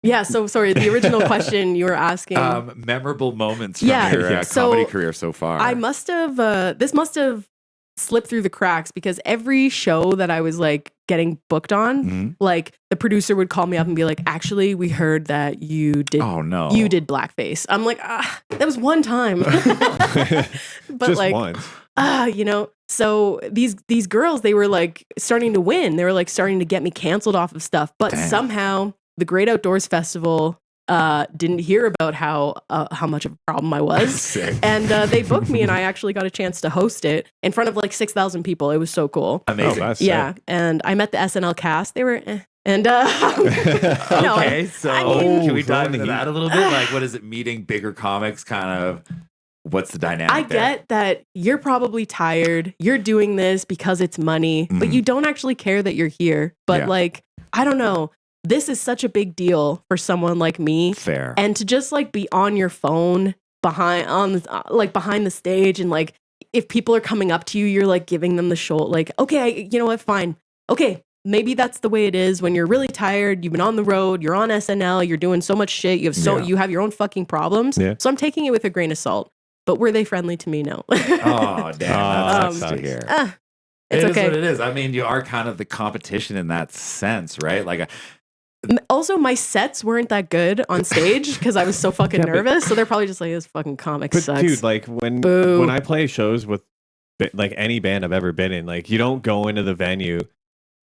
Yeah, so sorry, the original question you were asking.
Memorable moments from your comedy career so far.
I must have, this must have slipped through the cracks because every show that I was like getting booked on, like the producer would call me up and be like, actually, we heard that you did blackface. I'm like, that was one time. But
just
like,
once.
You know, so these girls, they were like starting to win. They were like starting to get me canceled off of stuff. But somehow the Great Outdoors Festival didn't hear about how much of a problem I was. And they booked me and I actually got a chance to host it in front of like 6,000 people. It was so cool.
Amazing.
Sick. And I met the SNL cast. They were And
okay, so can we dive into that a little bit? Like, what is it, meeting bigger comics, kind of, what's the dynamic
I get that you're probably tired. You're doing this because it's money, but you don't actually care that you're here. But like, I don't know. This is such a big deal for someone like me.
Fair.
And to just like be on your phone behind the stage, and like if people are coming up to you, you're like giving them the shoulder, like, okay, you know what, fine. Okay, maybe that's the way it is when you're really tired, you've been on the road, you're on SNL, you're doing so much shit, you have your own fucking problems. Yeah. So I'm taking it with a grain of salt. But were they friendly to me? No.
Oh, damn. That sucks to hear.
It's
it
okay.
is what it is. I mean, you are kind of the competition in that sense, right? Like,
also, my sets weren't that good on stage because I was so fucking nervous. So they're probably just like, this fucking comic sucks.
Dude, like when I play shows with like any band I've ever been in, like you don't go into the venue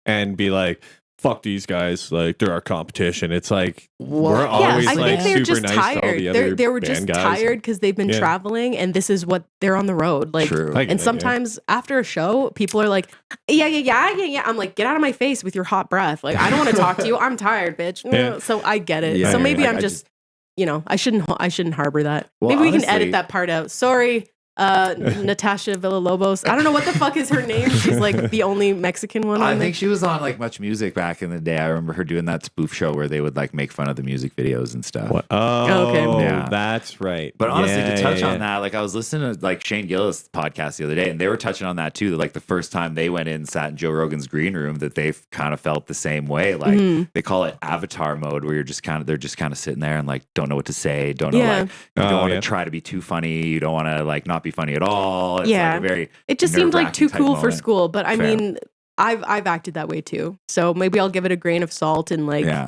and be like, fuck these guys, like they're our competition. It's like we're always
I
like
think they're
super
just
nice
tired.
to all the other
they were just tired because they've been traveling, and this is what they're on the road. Like,
true.
And sometimes after a show, people are like, yeah. I'm like, get out of my face with your hot breath. Like, I don't want to talk to you. I'm tired, bitch.
Yeah.
So I get it.
Yeah,
so maybe
like,
I'm just, you know, I shouldn't harbor that.
Well,
maybe we can
honestly,
edit that part out. Sorry. Natasha Villalobos. I don't know what the fuck is her name. She's like the only Mexican one.
I think she was on like Much Music back in the day. I remember her doing that spoof show where they would like make fun of the music videos and stuff.
What? Oh,
okay.
Yeah. That's right.
But honestly, to touch on that, like I was listening to like Shane Gillis' podcast the other day, and they were touching on that too. That like the first time they went in, sat in Joe Rogan's green room, that they kind of felt the same way. Like they call it avatar mode, where they're just kind of sitting there and like don't know what to say, don't know like you don't want to try to be too funny, you don't want to like not be funny at all. It's like a very
it just seemed like too cool
moment.
for school. But I mean, I've acted that way too. So maybe I'll give it a grain of salt and like.
Yeah.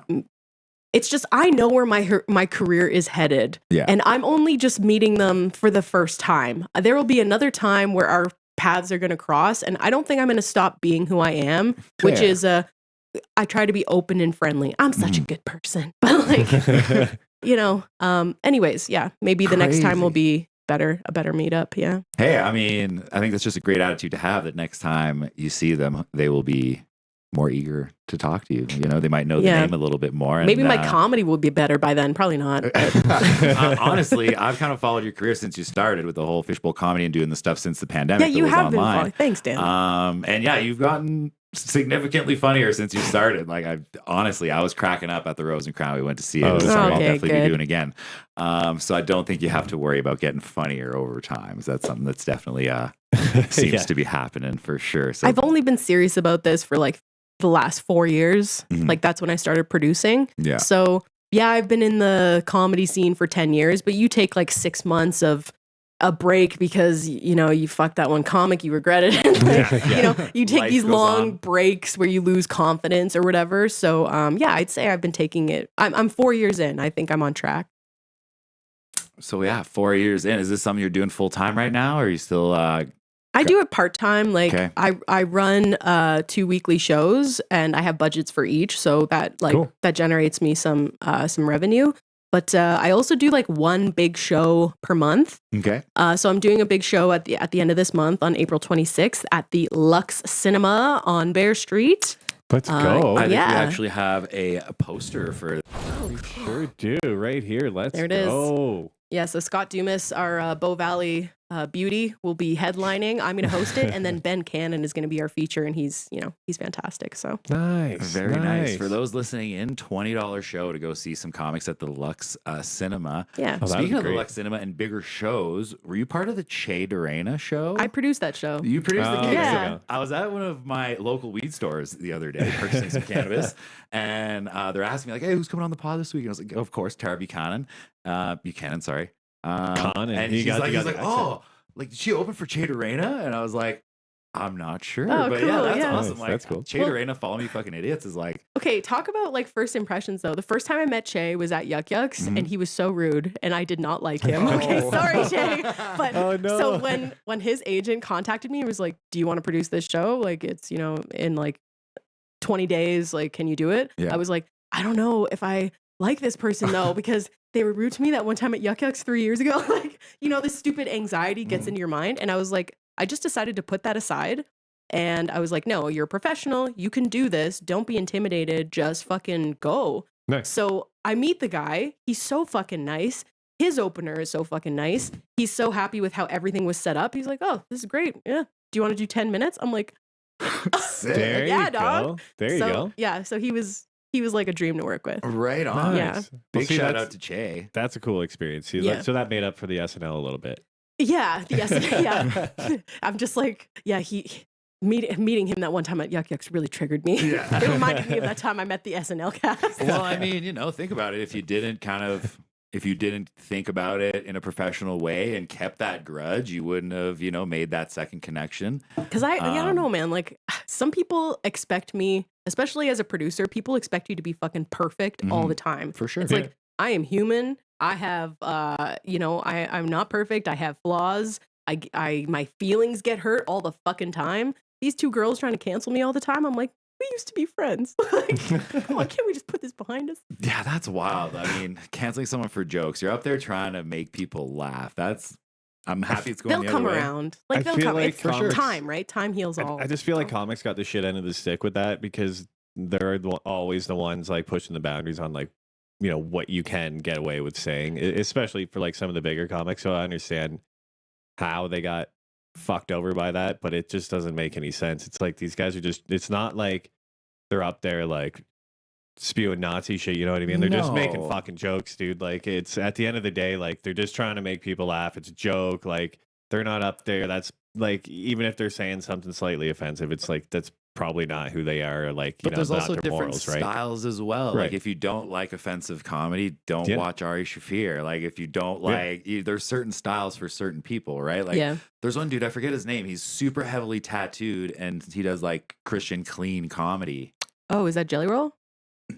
It's just I know where my career is headed, and I'm only just meeting them for the first time. There will be another time where our paths are going to cross, and I don't think I'm going to stop being who I am, which is I try to be open and friendly. I'm such a good person, but like anyways, maybe the next time will be a better meetup. Yeah.
Hey, I mean, I think that's just a great attitude to have. That next time you see them, they will be more eager to talk to you. They might know the name a little bit more. And,
maybe my comedy will be better by then. Probably not.
Honestly, I've kind of followed your career since you started with the whole Fishbowl comedy and doing the stuff since the pandemic.
Yeah, you have
online.
been following. Thanks, Dan.
And you've gotten significantly funnier since you started. Like I was cracking up at the Rose and Crown we went to see. It was something I'll definitely be doing again. So I don't think you have to worry about getting funnier over time. So that's something that's definitely seems to be happening for sure. So
I've only been serious about this for like the last 4 years. Like that's when I started producing.
Yeah.
So I've been in the comedy scene for 10 years, but you take like 6 months of a break because you fucked that one comic, you regret it. You take
Life
these
goes
long
on.
breaks where you lose confidence or whatever. So I'd say I've been taking it. I'm 4 years in. I think I'm on track.
So 4 years in, is this something you're doing full time right now, or are you still?
I do it part-time. Like
Okay.
I run 2 weekly shows and I have budgets for each. So that that generates me some revenue. But I also do like one big show per month.
Okay.
So I'm doing a big show at the end of this month on April 26th at the Lux Cinema on Bear Street.
Let's go.
I think we actually have a poster for.
We sure do. Right here. Let's
There it is.
go.
Yeah, so Scott Dumas, our Bow Valley beauty, will be headlining. I'm going to host it, and then Ben Cannon is going to be our feature, and he's fantastic. So
Nice.
Very nice. For those listening in, $20 show to go see some comics at the Lux Cinema.
yeah,
Oh, that'd
Speaking
be
of the
great.
Lux Cinema and bigger shows, were you part of the Chay Dana show?
I produced that show.
You produced the
Oh,
gig.
yeah.
I was at one of my local weed stores the other day purchasing some cannabis, and they're asking me like, "Hey, who's coming on the pod this week?" And I was like, "Of course, Tarah Buchanan. Buchanan, sorry." And he's like, "Oh, like did she open for Chay Dana?" And I was like, "I'm not sure,
Oh,
but
cool,
yeah, that's
yeah.
awesome.
Nice,
Like,
that's cool.
Chay Dana, follow me, fucking idiots, is like."
Okay, talk about like first impressions though. The first time I met Chay was at Yuck Yucks, and he was so rude, and I did not like him. Okay, sorry, Chay. But
Oh, no.
so when his agent contacted me and was like, "Do you want to produce this show? Like it's in like 20 days. Like, can you do it?"
Yeah.
I was like, I don't know if I like this person though, because they were rude to me that one time at Yuck Yucks 3 years ago. Like, this stupid anxiety gets into your mind, and I was like, I just decided to put that aside. And I was like, no, you're a professional. You can do this. Don't be intimidated. Just fucking go.
Nice.
So I meet the guy. He's so fucking nice. His opener is so fucking nice. He's so happy with how everything was set up. He's like, oh, this is great. Yeah. Do you want to do 10 minutes? I'm like,
There
yeah,
you
dog.
go. There you
So,
go.
yeah. So he was like a dream to work with.
Right on.
Yeah.
Nice.
Big
Well, see,
shout
that's-
out to Chay.
That's a cool experience. See,
Yeah.
So that made up for the SNL a little bit.
Yeah. Yes. Yeah. I'm just like, yeah, meeting him that one time at Yuck Yucks really triggered me.
Yeah.
It reminded me of that time I met the SNL cast.
Well, I mean, think about it. If you didn't think about it in a professional way and kept that grudge, you wouldn't have, made that second connection.
Because I don't know, man. Like some people expect me, especially as a producer, people expect you to be fucking perfect all the time.
For sure.
It's like, I am human. I have, I'm not perfect. I have flaws. My feelings get hurt all the fucking time. These two girls trying to cancel me all the time. I'm like, we used to be friends. Like, come on, can't we just put this behind us?
Yeah, that's wild. I mean, canceling someone for jokes. You're up there trying to make people laugh. I'm happy it's going
They'll
the
come
other way.
around.
I
Like they'll
feel
come.
like
It's
for sure.
time, right? Time heals all.
I just feel like comics got the shit end of the stick with that because they're always the ones like pushing the boundaries on like, what you can get away with saying, especially for like some of the bigger comics. So I understand how they got fucked over by that, but it just doesn't make any sense. It's like these guys are it's not like they're up there like spewing Nazi shit, you know what I mean? They're just making
No.
fucking jokes, dude. Like it's at the end of the day, like they're just trying to make people laugh. It's a joke. Like they're not up there. That's like, even if they're saying something slightly offensive, it's like, that's probably not who they are. Like,
but there's also
their
different
morals, right?
styles as well.
Right.
Like if you don't like offensive comedy, don't watch Ari Shaffir. Like if you don't like, there's certain styles for certain people, right? Like there's one dude, I forget his name. He's super heavily tattooed and he does like Christian clean comedy.
Oh, is that Jelly Roll?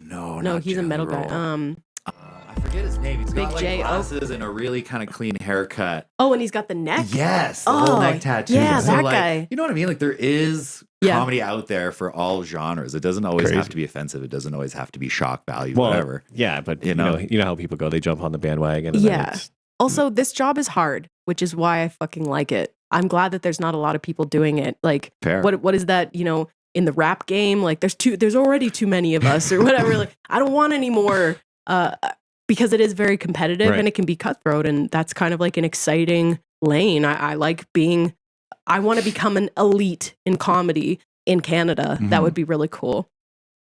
No,
he's a metal guy.
I forget his name. He's
Big
got like
J.
glasses and a really kind of clean haircut.
Oh, and he's got the neck.
Yes, the whole neck tattoo.
Yeah,
so
that
like,
guy.
You know what I mean? Like there is comedy out there for all genres. It doesn't always have to be offensive. It doesn't always have to be shock value, whatever.
Yeah, but you know how people go. They jump on the bandwagon. And
yeah. Also, this job is hard, which is why I fucking like it. I'm glad that there's not a lot of people doing it. Like, what is that? You know, in the rap game, like there's already too many of us or whatever. Like, I don't want any more. Because it is very competitive and it can be cutthroat, and that's kind of like an exciting lane. I like being, I want to become an elite in comedy in Canada. That would be really cool.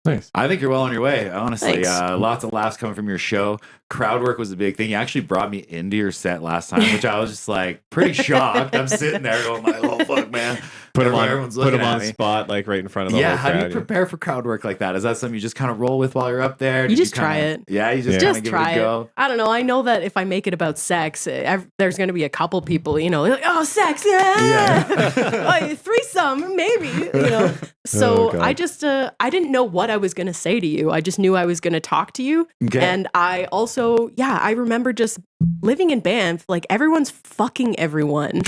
Nice.
I think you're well on your way, honestly. Lots of laughs coming from your show. Crowd work was a big thing. You actually brought me into your set last time, which I was just like pretty shocked. I'm sitting there going like, oh fuck, man.
Put him on spot, like right in front of the whole crowd.
How do you prepare for crowd work like that? Is that something you just kind of roll with while you're up there?
You just try it.
Yeah, you just kind of give it a go.
I don't know. I know that if I make it about sex, there's going to be a couple people, you know, like, oh, sex, oh, threesome, maybe, you know. So I just, I didn't know what I was going to say to you. I just knew I was going to talk to you. Okay. And I also, I remember just living in Banff, like everyone's fucking everyone.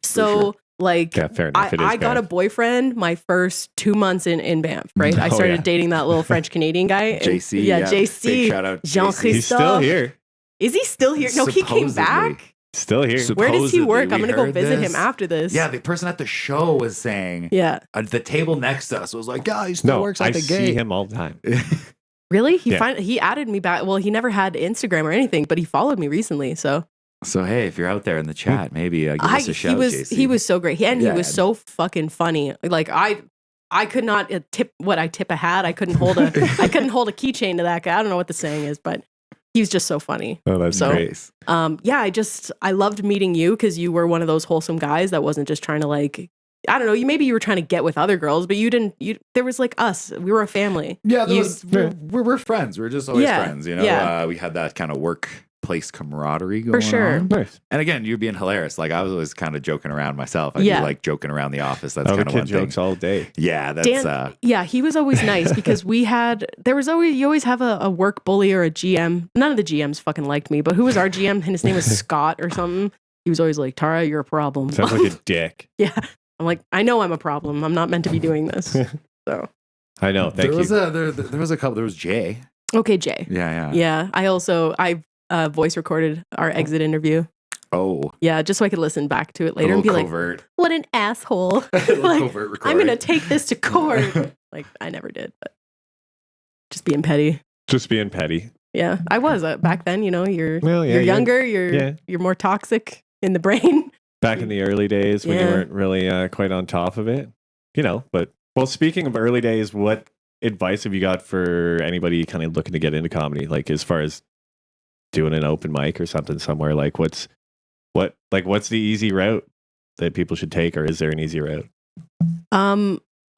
So like, fair enough. I got a boyfriend my first 2 months in Banff, right? I started dating that little French Canadian guy.
JC.
JC.
Big shout out
Jean-Christophe.
He's still here.
Is he still here? No, he came back.
Still here.
Where does he work? I'm going to go visit him after this.
Yeah, the person at the show was saying, the table next to us was like, he still works at the gate.
I see him all the time.
Really? He added me back. Well, he never had Instagram or anything, but he followed me recently, So
hey, if you're out there in the chat, maybe give us a shout, JC.
He was so great. He was so fucking funny. Like I could not tip a hat. I couldn't hold a keychain to that guy. I don't know what the saying is, but he was just so funny.
Oh, that's great.
I loved meeting you because you were one of those wholesome guys that wasn't just trying to like, I don't know, maybe you were trying to get with other girls, but there was like us. We were a family.
Yeah, we're friends. We're just always friends, you know? We had that kind of workplace camaraderie going on.
For sure.
Nice.
And again, you're being hilarious. Like I was always kind of joking around myself. I do like joking around the office. That's kind of one
jokes all day.
Yeah, that's
Dan, he was always nice because you always have a work bully or a GM. None of the GMs fucking liked me, but who was our GM? And his name was Scott or something. He was always like, Tara, you're a problem.
Sounds like a dick.
Yeah. I'm like, I know I'm a problem. I'm not meant to be doing this. So
I know. Thank you.
There was a couple. There was Jay.
Okay, Jay.
Yeah.
Yeah. I voice recorded our exit interview.
Oh.
Yeah, just so I could listen back to it later and be
covert.
Like, what an asshole. Like, I'm going to take this to court. Like, I never did, but just being petty.
Just being petty.
Yeah, I was back then, you know, you're younger, you're more toxic in the brain.
Back in the early days when you weren't really quite on top of it, you know, but well, speaking of early days, what advice have you got for anybody kind of looking to get into comedy? Like as far as doing an open mic or something somewhere, like what's the easy route that people should take, or is there an easy route?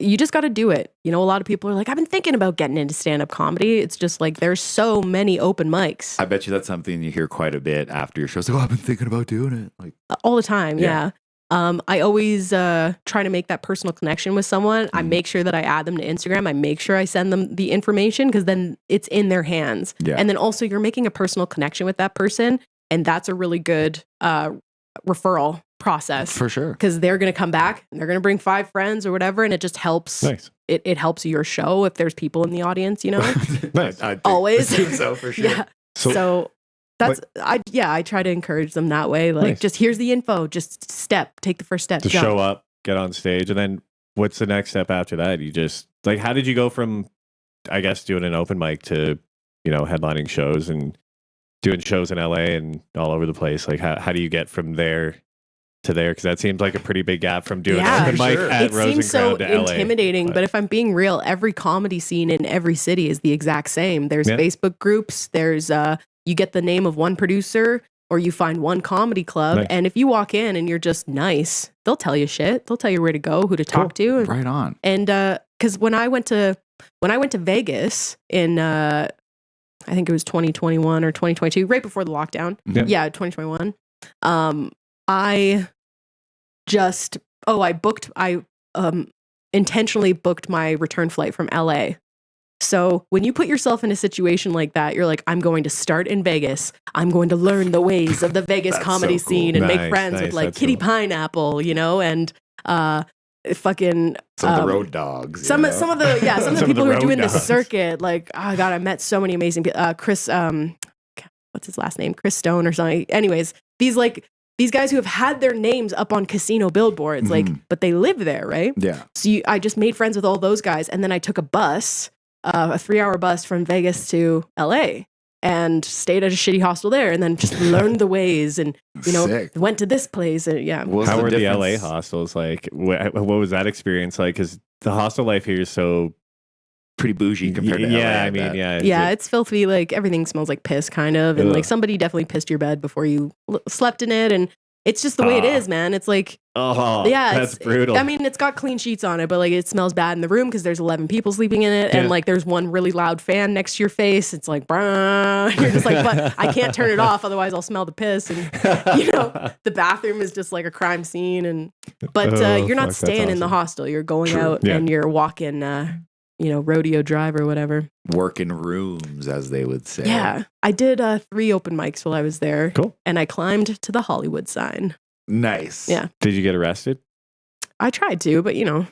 You just got to do it. You know, a lot of people are like, I've been thinking about getting into stand-up comedy. It's just like, there's so many open mics.
I bet you that's something you hear quite a bit after your show. So I've been thinking about doing it. Like
all the time. Yeah. I always try to make that personal connection with someone. I make sure that I add them to Instagram. I make sure I send them the information because then it's in their hands. Yeah. And then also you're making a personal connection with that person. And that's a really good referral process.
For sure.
Because they're going to come back and they're going to bring 5 friends or whatever. And it just helps. Nice. It helps your show if there's people in the audience, you know?
Nice.
Always.
So for sure.
Yeah. So that's, I try to encourage them that way. Like, just here's the info. Just take the first step.
To show up, get on stage. And then what's the next step after that? You just, like, how did you go from, I guess, doing an open mic to, you know, headlining shows and doing shows in LA and all over the place? Like, how do you get from there to there? Because that seems like a pretty big gap from doing open mic at Rosencrantz
seems so
to LA.
Intimidating, but if I'm being real, every comedy scene in every city is the exact same. There's Facebook groups. There's you get the name of one producer, or you find one comedy club, and if you walk in and you're just nice, they'll tell you shit. They'll tell you where to go, who to talk to.
Right on.
And because when I went to Vegas in I think it was 2021 or 2022, right before the lockdown.
Yeah.
Yeah, 2021. I intentionally booked my return flight from LA. So when you put yourself in a situation like that, you're like, I'm going to start in Vegas. I'm going to learn the ways of the Vegas comedy
so cool.
scene and make
Nice,
friends with like
that's
Kitty
cool.
Pineapple, and fucking
Some of the road dogs.
some of the
Some
the
of
people
the
who are
road
doing the
dogs.
circuit. Like, oh god, I met so many amazing people. Chris, what's his last name? Chris Stone or something. Anyways, these guys who have had their names up on casino billboards, like, but they live there, right?
Yeah.
So I just made friends with all those guys, and then I took a bus, a 3-hour bus from Vegas to LA, and stayed at a shitty hostel there, and then just learned the ways, and
Sick.
went to this place, and yeah.
What's
How were the
difference?
LA hostels like? What was that experience like? Because the hostel life here is so
Pretty bougie compared to LA.
yeah. I
bet.
mean, yeah,
Yeah, it's filthy. Like everything smells like piss, kind of, and
Ugh.
like somebody definitely pissed your bed before you slept in it, and it's just the way it is, man. It's like,
Oh,
yeah,
that's brutal.
I mean, it's got clean sheets on it, but like it smells bad in the room because there's 11 people sleeping in it,
Yeah.
and like there's one really loud fan next to your face. It's like, brah. You're just like, but I can't turn it off, otherwise I'll smell the piss, and the bathroom is just like a crime scene, but
Oh,
you're not
fuck, that's
staying in the
awesome.
hostel. You're going
True.
out
Yeah.
and you're walking. Rodeo Drive or whatever.
Working rooms, as they would say.
Yeah. I did 3 open mics while I was there.
Cool.
And I climbed to the Hollywood sign.
Nice.
Yeah.
Did you get arrested?
I tried to, but
Yeah.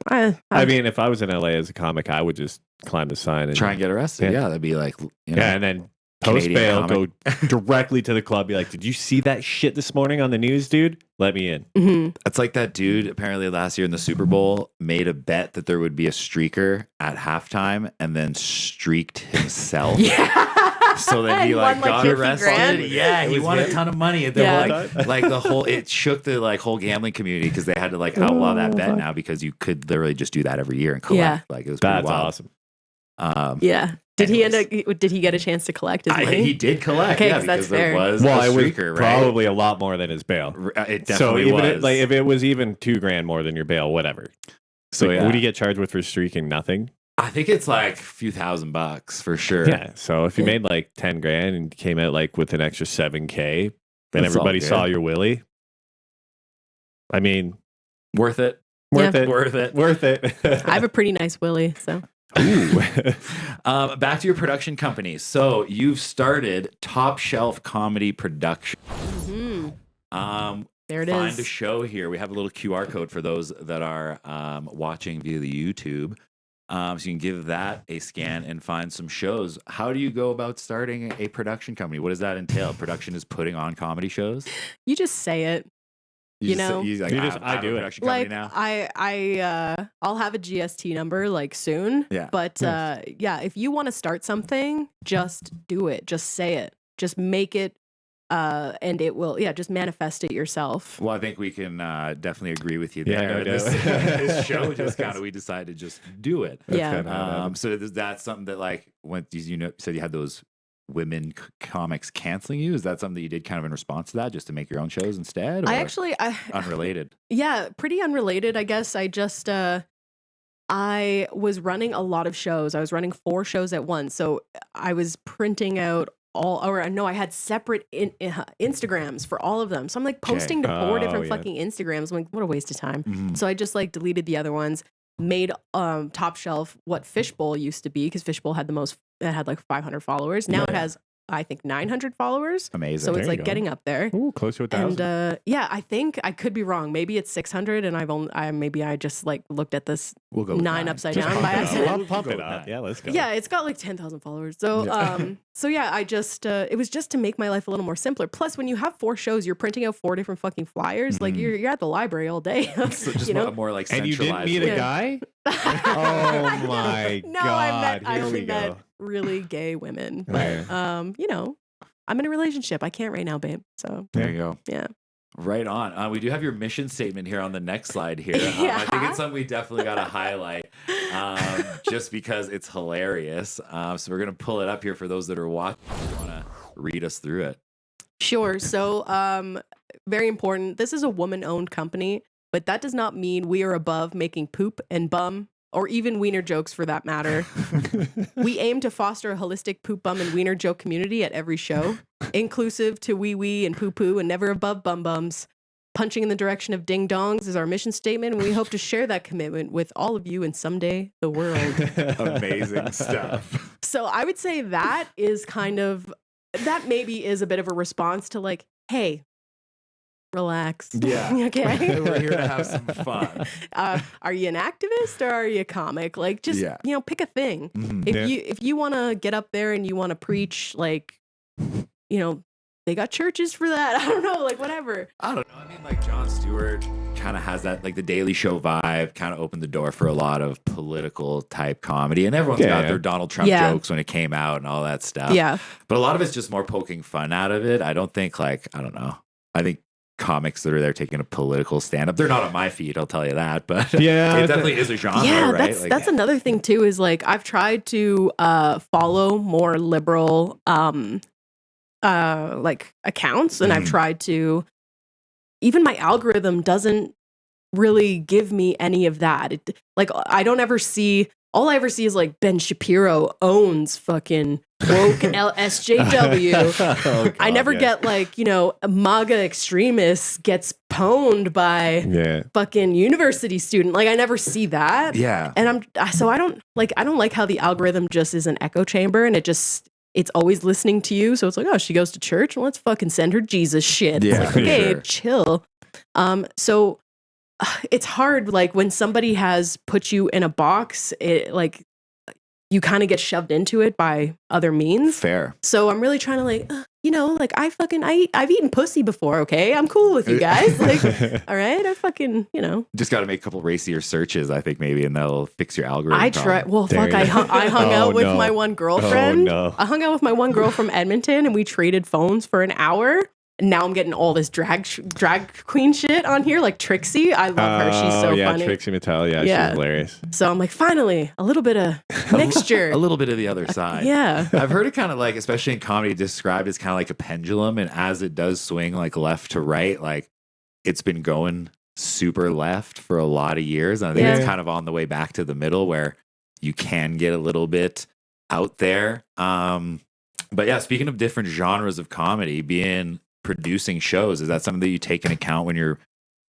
I
mean, if I was in LA as a comic, I would just climb the sign and
Try and get arrested.
Yeah.
Yeah, that'd be like,
and then post
Canadian
bail, go
comic.
directly to the club. Be like, did you see that shit this morning on the news, dude? Let me in.
Mhm.
It's like that dude apparently last year in the Super Bowl made a bet that there would be a streaker at halftime and then streaked himself.
Yeah.
So then he
won,
got
50
arrested.
grand.
Yeah,
It
he
was
won a
him?
ton of money.
Yeah.
It shook the whole gambling community because they had to outlaw that bet now because you could literally just do that every year and collect.
Yeah.
Like it was pretty
That's
wild.
awesome.
Yeah. Did he get a chance to collect his money?
He did collect.
Okay,
Yeah,
'cause that's
because
fair.
it was
Well,
a
it was
streaker, right?
probably a lot more than his bail.
It
So
definitely
even
was.
if it was even $2,000 more than your bail, whatever.
So
Like,
yeah,
what do you get charged with for streaking? Nothing.
I think it's like a few $1,000s for sure.
Yeah. So if you made like 10 grand and came out like with an extra 7K, and
That's
everybody
all good.
saw your willy, I mean,
Worth it.
worth
Yeah.
it.
Worth it.
Worth it.
I have a pretty nice willy, so.
Ooh.
Back to your production company. So you've started Top Shelf Comedy Production.
Mhm. There it
Find
is.
a show here. We have a little QR code for those that are watching via the YouTube. So you can give that a scan and find some shows. How do you go about starting a production company? What does that entail? Production is putting on comedy shows.
You just say it. You know?
I do it.
production
Like
now.
I'll have a GST number like soon.
Yeah.
But yeah, if you want to start something, just do it. Just say it. Just make it and it will just manifest it yourself.
Well, I think we can definitely agree with you
Yeah,
there.
no
This,
doubt.
this show just kind of we decided to just do it.
Yeah.
So is that something that like when you said you had those women comics canceling you? Is that something that you did kind of in response to that, just to make your own shows instead? Or
I
unrelated.
Yeah, pretty unrelated, I guess. I just I was running a lot of shows. I was running 4 shows at once. So I was printing out I had separate Instagrams for all of them. So I'm like posting to 4 different fucking Instagrams. I'm like, what a waste of time.
Mhm.
So I just like deleted the other ones, made Top Shelf what Fishbowl used to be, because Fishbowl had it had like 500 followers. Now it has, I think, 900 followers.
Amazing.
So it's
There you
like
go.
getting up there.
Ooh, close to 1,000.
And yeah, I think I could be wrong. Maybe it's 600, and I just like looked at this
We'll go with
9
nine.
upside
Just
down
pump
by
it up.
accident.
Pump
Go
it
with
up.
that.
Yeah, let's go.
Yeah, it's got like 10,000 followers. So so yeah, I just it was just to make my life a little more simpler. Plus, when you have 4 shows, you're printing out 4 different fucking flyers. Like you're at the library all day.
So just
you know?
more like
And you
centralized.
didn't meet a
Yeah.
guy? Oh my
No,
God.
I
Here
only
we
met
go.
really gay women. But I'm in a relationship. I can't right now, babe. So
There you go.
yeah.
Right on. We do have your mission statement here on the next slide here. I think
Yeah.
it's something we definitely got to highlight just because it's hilarious. So we're going to pull it up here for those that are watching. You want to read us through it?
Sure. So, very important. This is a woman-owned company, but that does not mean we are above making poop and bum or even wiener jokes for that matter. We aim to foster a holistic poop bum and wiener joke community at every show, inclusive to wee wee and poo poo and never above bum bums. Punching in the direction of ding dongs is our mission statement, and we hope to share that commitment with all of you and someday the world.
Amazing stuff.
So I would say that is that maybe is a bit of a response to like, hey, relax.
Yeah.
Okay.
We're here to have some fun.
Are you an activist or are you a comic? Like, just pick a thing.
Mm-hmm.
If you want to get up there and you want to preach, like, they got churches for that. I don't know, like whatever.
I don't know. I mean, like Jon Stewart kind of has that, like the Daily Show vibe, kind of opened the door for a lot of political type comedy. And everyone's got their Donald Trump jokes when it came out and all that stuff.
Yeah.
But a lot of it's just more poking fun out of it. I don't think I think comics that are there taking a political stand up, they're not on my feed, I'll tell you that. But it definitely is a genre, right?
That's another thing too, is like I've tried to follow more liberal like accounts, and I've tried to, even my algorithm doesn't really give me any of that. Like I don't ever see, all I ever see is like Ben Shapiro owns fucking woke SJW. God, I never get like, a MAGA extremist gets pwned by fucking university student. Like I never see that.
Yeah.
And I don't like how the algorithm just is an echo chamber, and it's always listening to you. So it's like, oh, she goes to church. Well, let's fucking send her Jesus shit.
Yeah,
it's like, okay, chill. So it's hard. Like when somebody has put you in a box, like you kind of get shoved into it by other means.
Fair.
So I'm really trying to like I've eaten pussy before. Okay. I'm cool with you guys. Like, all right. I fucking,
just got to make a couple racier searches, I think maybe, and that'll fix your algorithm.
I try. Well, fuck. I hung out with my one girlfriend.
Oh, no.
I hung out with my one girl from Edmonton, and we traded phones for an hour. And now I'm getting all this drag queen shit on here, like Trixie. I love her. She's so funny.
Trixie Mattel. Yeah, she's hilarious.
So I'm like, finally, a little bit of mixture.
A little bit of the other side.
Yeah.
I've heard it kind of like, especially in comedy, described as kind of like a pendulum. And as it does swing like left to right, like it's been going super left for a lot of years. And I think it's kind of on the way back to the middle where you can get a little bit out there. But yeah, speaking of different genres of comedy, producing shows, is that something that you take into account when you're,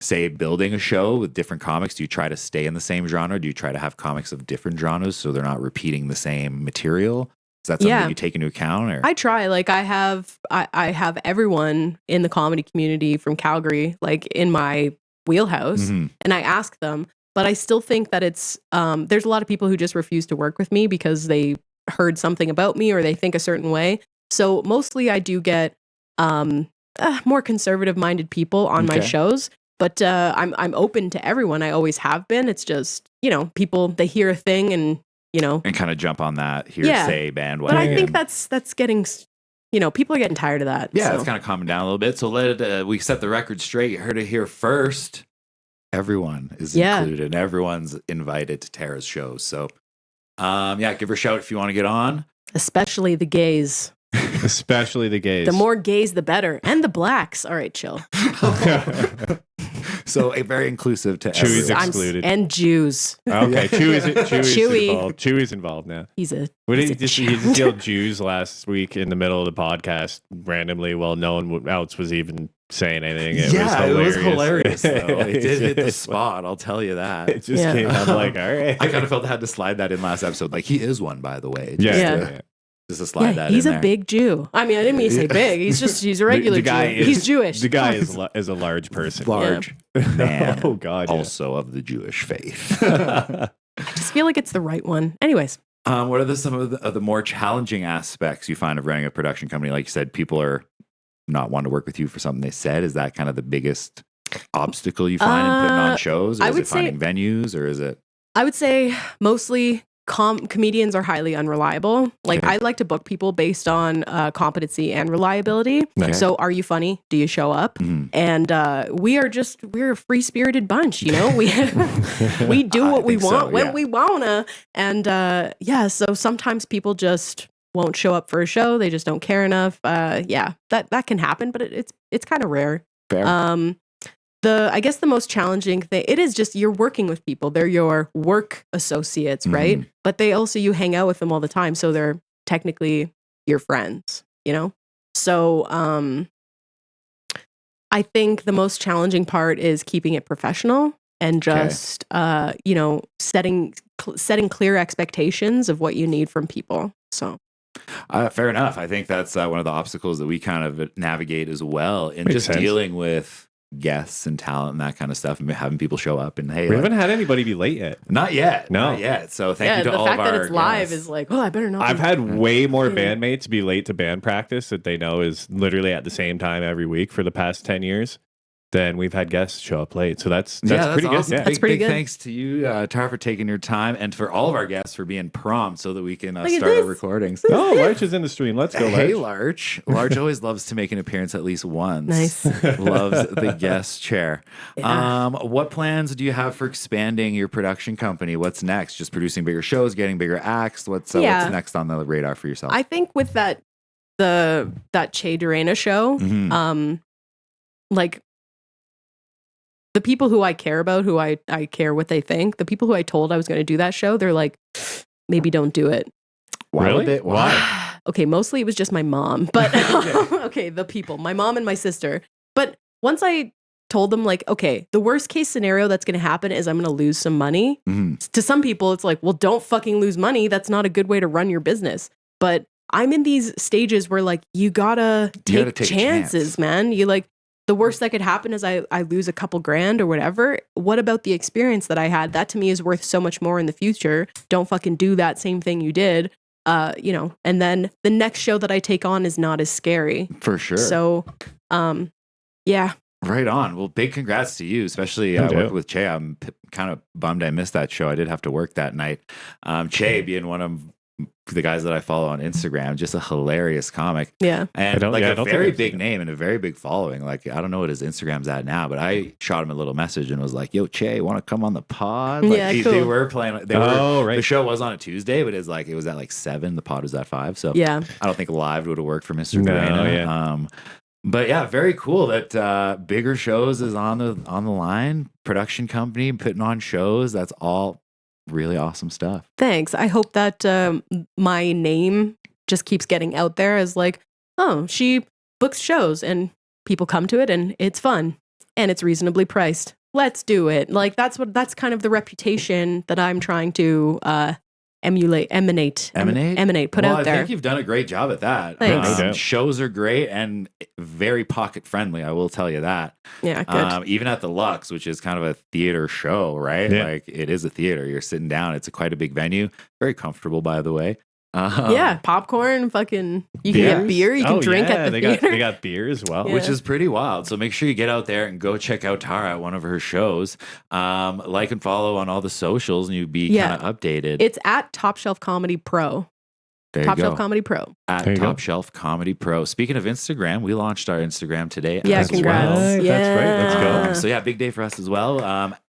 say, building a show with different comics? Do you try to stay in the same genre? Do you try to have comics of different genres so they're not repeating the same material? Is that something you take into account? Or?
I try. Like I have everyone in the comedy community from Calgary like in my wheelhouse, and I ask them. But I still think that it's there's a lot of people who just refuse to work with me because they heard something about me or they think a certain way. So mostly I do get more conservative-minded people on my shows, but I'm open to everyone. I always have been. It's just people, they hear a thing and
and kind of jump on that hearsay bandwagon.
But I think that's getting people are getting tired of that.
Yeah, it's kind of calming down a little bit. So we set the record straight. You heard it here first. Everyone is included. Everyone's invited to Tara's shows. So give her a shout if you want to get on.
Especially the gays.
Especially the gays.
The more gays, the better. And the blacks. All right, chill.
So very inclusive to
Chewy's
everyone.
excluded.
And Jews.
Okay,
Chewy.
involved. Chewy's involved now.
He
just yelled Jews last week in the middle of the podcast randomly while no one else was even saying anything. It was hilarious.
Though. It did hit the spot, I'll tell you that.
It just came out like, all right.
I kind of felt I had to slide that in last episode. Like, he is one, by the way. Just to slide that in
he's
there.
a big Jew. I mean, I didn't mean to say big. He's a regular Jew. He's Jewish.
The guy is a large person.
Large man.
Oh, God.
Also of the Jewish faith.
I just feel like it's the right one. Anyways.
What are some of the more challenging aspects you find of running a production company? Like you said, people are not wanting to work with you for something they said. Is that kind of the biggest obstacle you find in putting on shows? Or is it finding venues? Or is it?
I would say mostly comedians are highly unreliable. Like I like to book people based on competency and reliability.
Nice.
So are you funny? Do you show up? And we're a free-spirited bunch, we do what we want when we wanna. And so sometimes people just won't show up for a show. They just don't care enough. That can happen, but it's kind of rare.
Fair.
I guess the most challenging thing, it is just you're working with people. They're your work associates, right? But you hang out with them all the time. So they're technically your friends, you know? So I think the most challenging part is keeping it professional and just, setting clear expectations of what you need from people. So.
Fair enough. I think that's one of the obstacles that we kind of navigate as well in
Makes
just
sense.
dealing with guests and talent and that kind of stuff and having people show up and hey,
We haven't had anybody be late yet.
Not yet.
No.
Not yet. So thank you to
the
all
fact
of our
that it's live
guests.
is like, I better not.
I've had way more bandmates be late to band practice that they know is literally at the same time every week for the past 10 years. Then we've had guests show up late. So that's pretty
awesome.
good. Yeah.
That's pretty
big
good.
Thanks to you, Tara, for taking your time and for all of our guests for being prompt so that we can
at
start
this.
our recordings.
Oh, Larch is in the stream. Let's go,
Hey,
Larch.
Larch. Larch always loves to make an appearance at least once.
Nice.
Loves the guest chair.
Yeah.
What plans do you have for expanding your production company? What's next? Just producing bigger shows, getting bigger acts? What's next on the radar for yourself?
I think with that Chay Dana show, like the people who I care about, who I care what they think, the people who I told I was going to do that show, they're like, maybe don't do it.
Why would
Really?
they? Why?
Okay, mostly it was just my mom, but okay, the people, my mom and my sister. But once I told them, like, okay, the worst case scenario that's going to happen is I'm going to lose some money. To some people, it's like, well, don't fucking lose money. That's not a good way to run your business. But I'm in these stages where, like, you gotta take chances, man. You like, the worst that could happen is I lose a couple grand or whatever. What about the experience that I had? That to me is worth so much more in the future. Don't fucking do that same thing you did. And then the next show that I take on is not as scary.
For sure.
So, yeah.
Right on. Well, big congrats to you, especially working with Chay. I'm kind of bummed I missed that show. I did have to work that night. Chay being one of the guys that I follow on Instagram, just a hilarious comic.
Yeah.
And like a very big name and a very big following. Like, I don't know what his Instagram's at now, but I shot him a little message and was like, yo, Chay, want to come on the pod? Like,
Yeah,
they were playing.
Right.
The show was on a Tuesday, but it was at like 7. The pod was at 5. So
Yeah.
I don't think live would have worked for Mr.
No,
Dana.
yeah.
But yeah, very cool that bigger shows is on the line. Production company putting on shows. That's all really awesome stuff.
Thanks. I hope that my name just keeps getting out there as like, oh, she books shows and people come to it and it's fun and it's reasonably priced. Let's do it. Like that's kind of the reputation that I'm trying to emanate, put out there.
I think you've done a great job at that.
Thanks.
Shows are great and very pocket friendly. I will tell you that.
Yeah, good.
Even at the Lux, which is kind of a theater show, right?
Yeah.
Like it is a theater. You're sitting down. It's quite a big venue. Very comfortable, by the way.
Yeah, popcorn, fucking. You can get beer. You can drink at the theater.
They got beer as well,
which is pretty wild. So make sure you get out there and go check out Tara at one of her shows. Like and follow on all the socials, and you'll be kind of updated.
It's at Top Shelf Comedy Pro.
There
Top
you go.
Shelf Comedy Pro.
At Top Shelf Comedy Pro. Speaking of Instagram, we launched our Instagram today.
Yeah,
as
congrats.
Well.
Yeah.
That's right. Let's go.
So yeah, big day for us as well.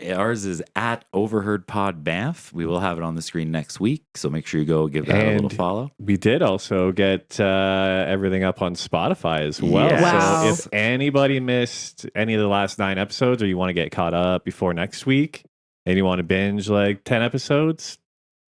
Ours is at Overheard Pod Banff. We will have it on the screen next week. So make sure you go give that a little follow.
We did also get everything up on Spotify as well.
Yes.
Wow.
So if anybody missed any of the last 9 episodes or you want to get caught up before next week and you want to binge like 10 episodes,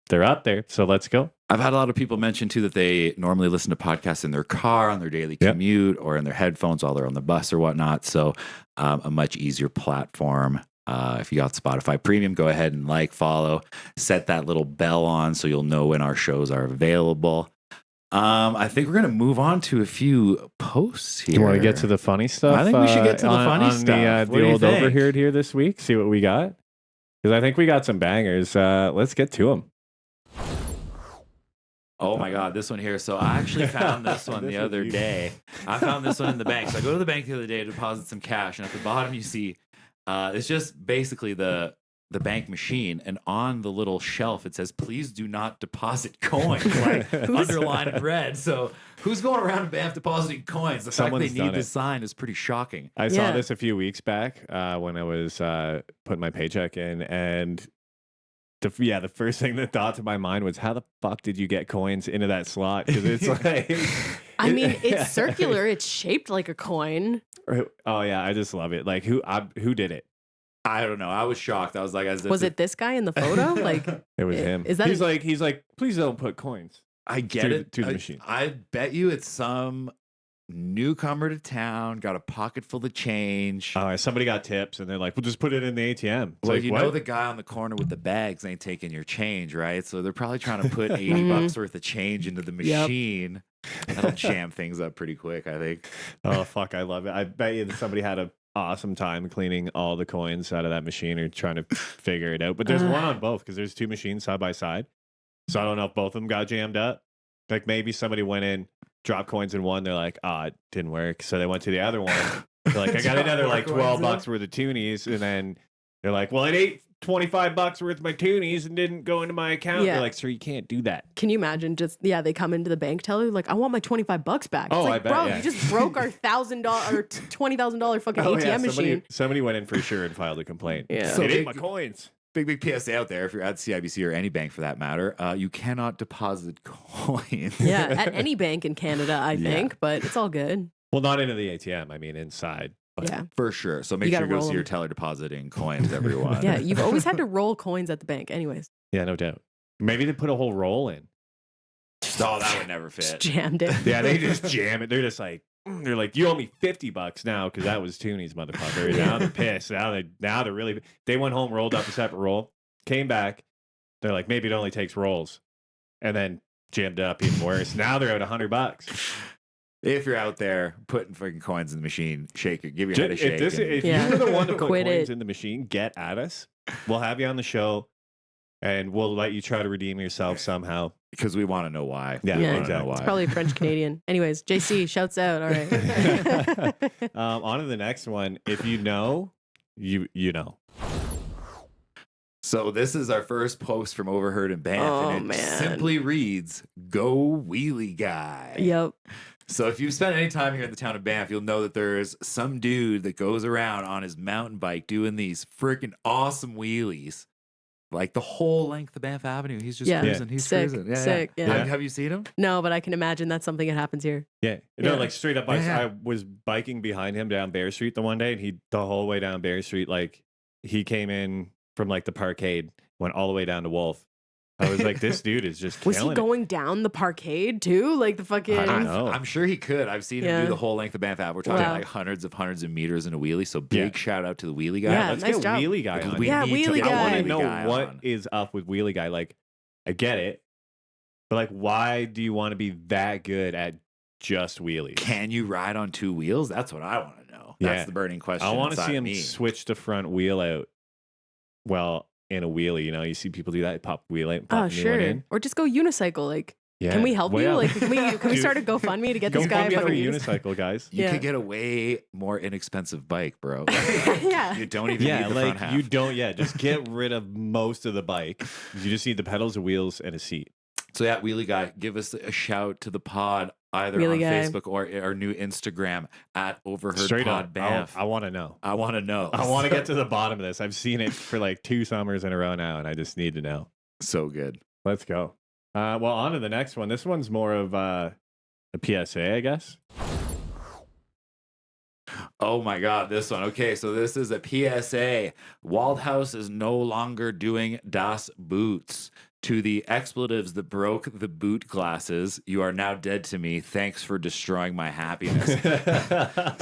they're up there. So let's go.
I've had a lot of people mention too that they normally listen to podcasts in their car on their daily commute or in their headphones while they're on the bus or whatnot. So a much easier platform. If you got Spotify Premium, go ahead and follow, set that little bell on so you'll know when our shows are available. I think we're going to move on to a few posts here.
You want to get to the funny stuff?
I think we should get to the funny stuff.
The old Overheard here this week. See what we got. Because I think we got some bangers. Let's get to them.
Oh my God, this one here. So I actually found this one the other day. I found this one in the bank. So I go to the bank the other day to deposit some cash. And at the bottom, you see it's just basically the bank machine. And on the little shelf, it says, please do not deposit coins, underlined in red. So who's going around in Banff depositing coins? The fact they need this sign is pretty shocking.
I saw this a few weeks back when I was putting my paycheck in. And the first thing that thought to my mind was, how the fuck did you get coins into that slot? Because it's like...
I mean, it's circular. It's shaped like a coin.
Oh yeah, I just love it. Like who did it?
I don't know. I was shocked. I was like,
was it this guy in the photo? Like
it was him.
Is that
he's like, please don't put coins.
I get it
to the machine.
I bet you it's some newcomer to town, got a pocket full of change.
Somebody got tips, and they're like, "We'll just put it in the ATM." It's
well,
like,
you
what?
know the guy on the corner with the bags ain't taking your change, right? So they're probably trying to put $80 worth of change into the machine. That'll jam things up pretty quick, I think.
Oh fuck, I love it. I bet you that somebody had an awesome time cleaning all the coins out of that machine or trying to figure it out. But there's one on both because there's two machines side by side. So I don't know if both of them got jammed up. Like maybe somebody went in, dropped coins in one. They're like, it didn't work. So they went to the other one. They're like, I got another like $12 worth of toonies. And then they're like, well, it ate $25 worth of my toonies and didn't go into my account.
Yeah.
They're like, sir, you can't do that.
Can you imagine they come into the bank teller like, I want my $25 back. It's
Oh,
like,
I bet,
bro,
yeah.
you just broke our $1,000 or $20,000 fucking ATM machine.
Somebody went in for sure and filed a complaint.
Yeah.
So
So
they ate
big-
my coins.
Big PSA out there. If you're at CIBC or any bank for that matter, you cannot deposit coins.
Yeah, at any bank in Canada, I
Yeah.
think, but it's all good.
Well, not into the ATM. I mean, inside. But
Yeah.
For sure. So make
You
sure you
gotta
go
roll
see your
them.
teller depositing coins, everyone.
Yeah, you've always had to roll coins at the bank. Anyways,
Yeah, no doubt. Maybe they put a whole roll in.
Oh, that would never
just
fit.
jammed it.
Yeah, they just jam it. They're just like, they're like, you owe me $50 now because that was Toonies, motherfucker. Now they're pissed. Now they're really. They went home, rolled up a separate roll, came back. They're like, maybe it only takes rolls, and then jammed it up even worse. Now they're out $100.
If you're out there putting fucking coins in the machine, shake it. Give your head a shake.
If
Yeah.
you're the one to put
Quit
coins
it.
in the machine, get at us. We'll have you on the show, and we'll let you try to redeem yourself somehow.
Because we want to know why.
Yeah,
We wanna
exactly.
know why.
It's probably French Canadian. Anyways, JC shouts out. All right.
On to the next one. If you know, you know.
So this is our first post from Overheard in Banff,
Oh,
and it
man.
simply reads, "Go Wheelie Guy."
Yep.
So if you've spent any time here in the town of Banff, you'll know that there's some dude that goes around on his mountain bike doing these freaking awesome wheelies. Like the whole length of Banff Avenue. He's just
Yeah.
cruising. He's
Sick,
cruising.
sick, yeah.
Have you seen him?
No, but I can imagine that's something that happens here.
Yeah.
Yeah.
No, like straight up.
Yeah.
I was biking behind him down Bear Street the one day, and he, the whole way down Bear Street, like he came in from like the parkade, went all the way down to Wolf. I was like, this dude is just
Was
killing
he going down the parkade too? Like the fucking.
I don't know.
I'm sure he could. I've seen him
Yeah.
do the whole length of Banff Ave. We're talking
Wow.
like hundreds of meters in a wheelie. So big shout out to the wheelie guy.
Yeah,
Let's
nice
get
job.
Wheelie Guy
Because
on.
we
Yeah,
need to
Wheelie
get
Guy.
I want to
Wheelie
know
Guy
what
on.
is up with Wheelie Guy. Like, I get it, but like, why do you want to be that good at just wheelies?
Can you ride on two wheels? That's what I want to know. That's
Yeah.
the burning question.
I want to
inside
see him
me.
switch the front wheel out. Well, in a wheelie, you know, you see people do that. Pop wheel out, pop
Oh
a new one
sure.
in.
Or just go unicycle. Like,
Yeah.
can we help
Well,
you?
yeah.
Like, can we
Dude,
start a GoFundMe to get
Go
this guy
find me for a
fucking
unicycle, guys.
You
Yeah.
could get a way more inexpensive bike, bro.
Yeah.
You don't even
Yeah,
need the
like
front half.
you don't. Yeah, just get rid of most of the bike. You just need the pedals, the wheels, and a seat.
So yeah, Wheelie Guy, give us a shout to the pod either
Wheelie
on
Guy.
Facebook or our new Instagram at Overheard
Straight
Pod
up,
Banff.
I want to know.
I want to know.
I want to get to the bottom of this. I've seen it for like 2 summers in a row now, and I just need to know.
So good.
Let's go. Well, on to the next one. This one's more of a PSA, I guess.
Oh my God, this one. Okay, so this is a PSA. Waldhaus is no longer doing Das Boots. To the expletives that broke the boot glasses, you are now dead to me. Thanks for destroying my happiness.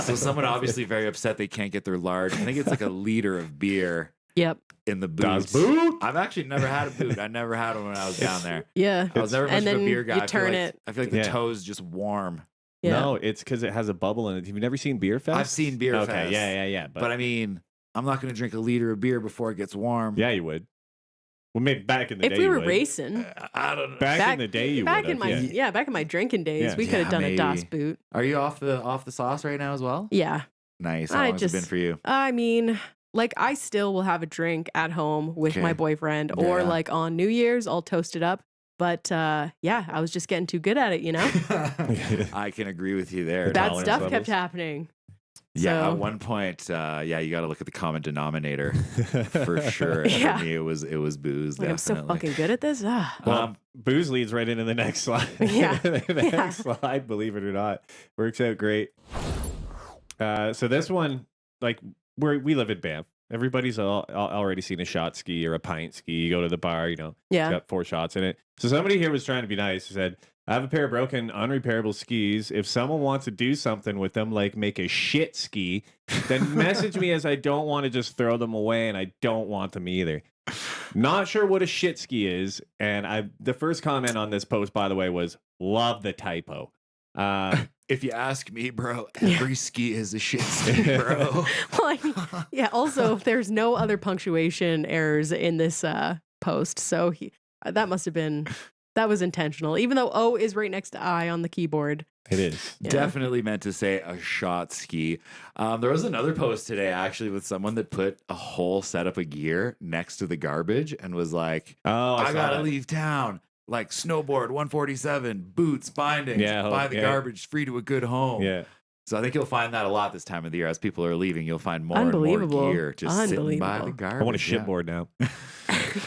So someone obviously very upset they can't get their large. I think it's like a liter of beer
Yep.
in the
Das
boots.
Boot?
I've actually never had a boot. I never had one when I was down there.
Yeah.
I was never much
And
of a
then
beer guy.
you
I feel
turn
like-
it.
I feel like the
Yeah.
toe's just warm.
Yeah.
No, it's because it has a bubble in it. Have you never seen Beer Fest?
I've seen Beer
Okay,
Fest.
yeah.
But I mean, I'm not going to drink a liter of beer before it gets warm.
Yeah, you would. Well, maybe back in the day.
If we
you
were
would.
racing,
I don't know.
back in the day, you
back
would.
in my back in my drinking days,
Yeah.
we could have
Yeah,
done
maybe.
a DOS boot.
Are you off the sauce right now as well?
Yeah.
Nice. How
I
long has it
just-
been for you?
I mean, like I still will have a drink at home with
Okay.
my boyfriend, or
Yeah.
like on New Year's, I'll toast it up. But yeah, I was just getting too good at it, you know.
I can agree with you there.
Bad
tolerance
stuff
levels.
kept happening.
Yeah,
So-
at one point, you got to look at the common denominator for sure.
Yeah.
For me, it was booze.
Like I'm so
definitely.
fucking good at this. Ah.
Well, booze leads right into the next slide.
Yeah.
the
Yeah.
next slide, believe it or not, works out great. So this one, like, we live in Banff. Everybody's already seen a shot ski or a pint ski. You go to the bar, you know,
Yeah.
it's got 4 shots in it. So somebody here was trying to be nice. He said, I have a pair of broken, unrepairable skis. If someone wants to do something with them, like make a shit ski, then message me, as I don't want to just throw them away, and I don't want them either. Not sure what a shit ski is. And the first comment on this post, by the way, was love the typo.
If you ask me, bro, every ski is a shit ski, bro.
Well, yeah. Also, there's no other punctuation errors in this post, so that must have been. That was intentional, even though O is right next to I on the keyboard.
It is.
Yeah.
Definitely meant to say a shot ski. There was another post today, actually, with someone that put a whole setup of gear next to the garbage and was like, I gotta leave town. Like snowboard, 147, boots, bindings, buy the garbage, free to a good home.
Yeah.
So I think you'll find that a lot this time of the year. As people are leaving, you'll find more and more gear just sitting by the garbage.
I want a shitboard now.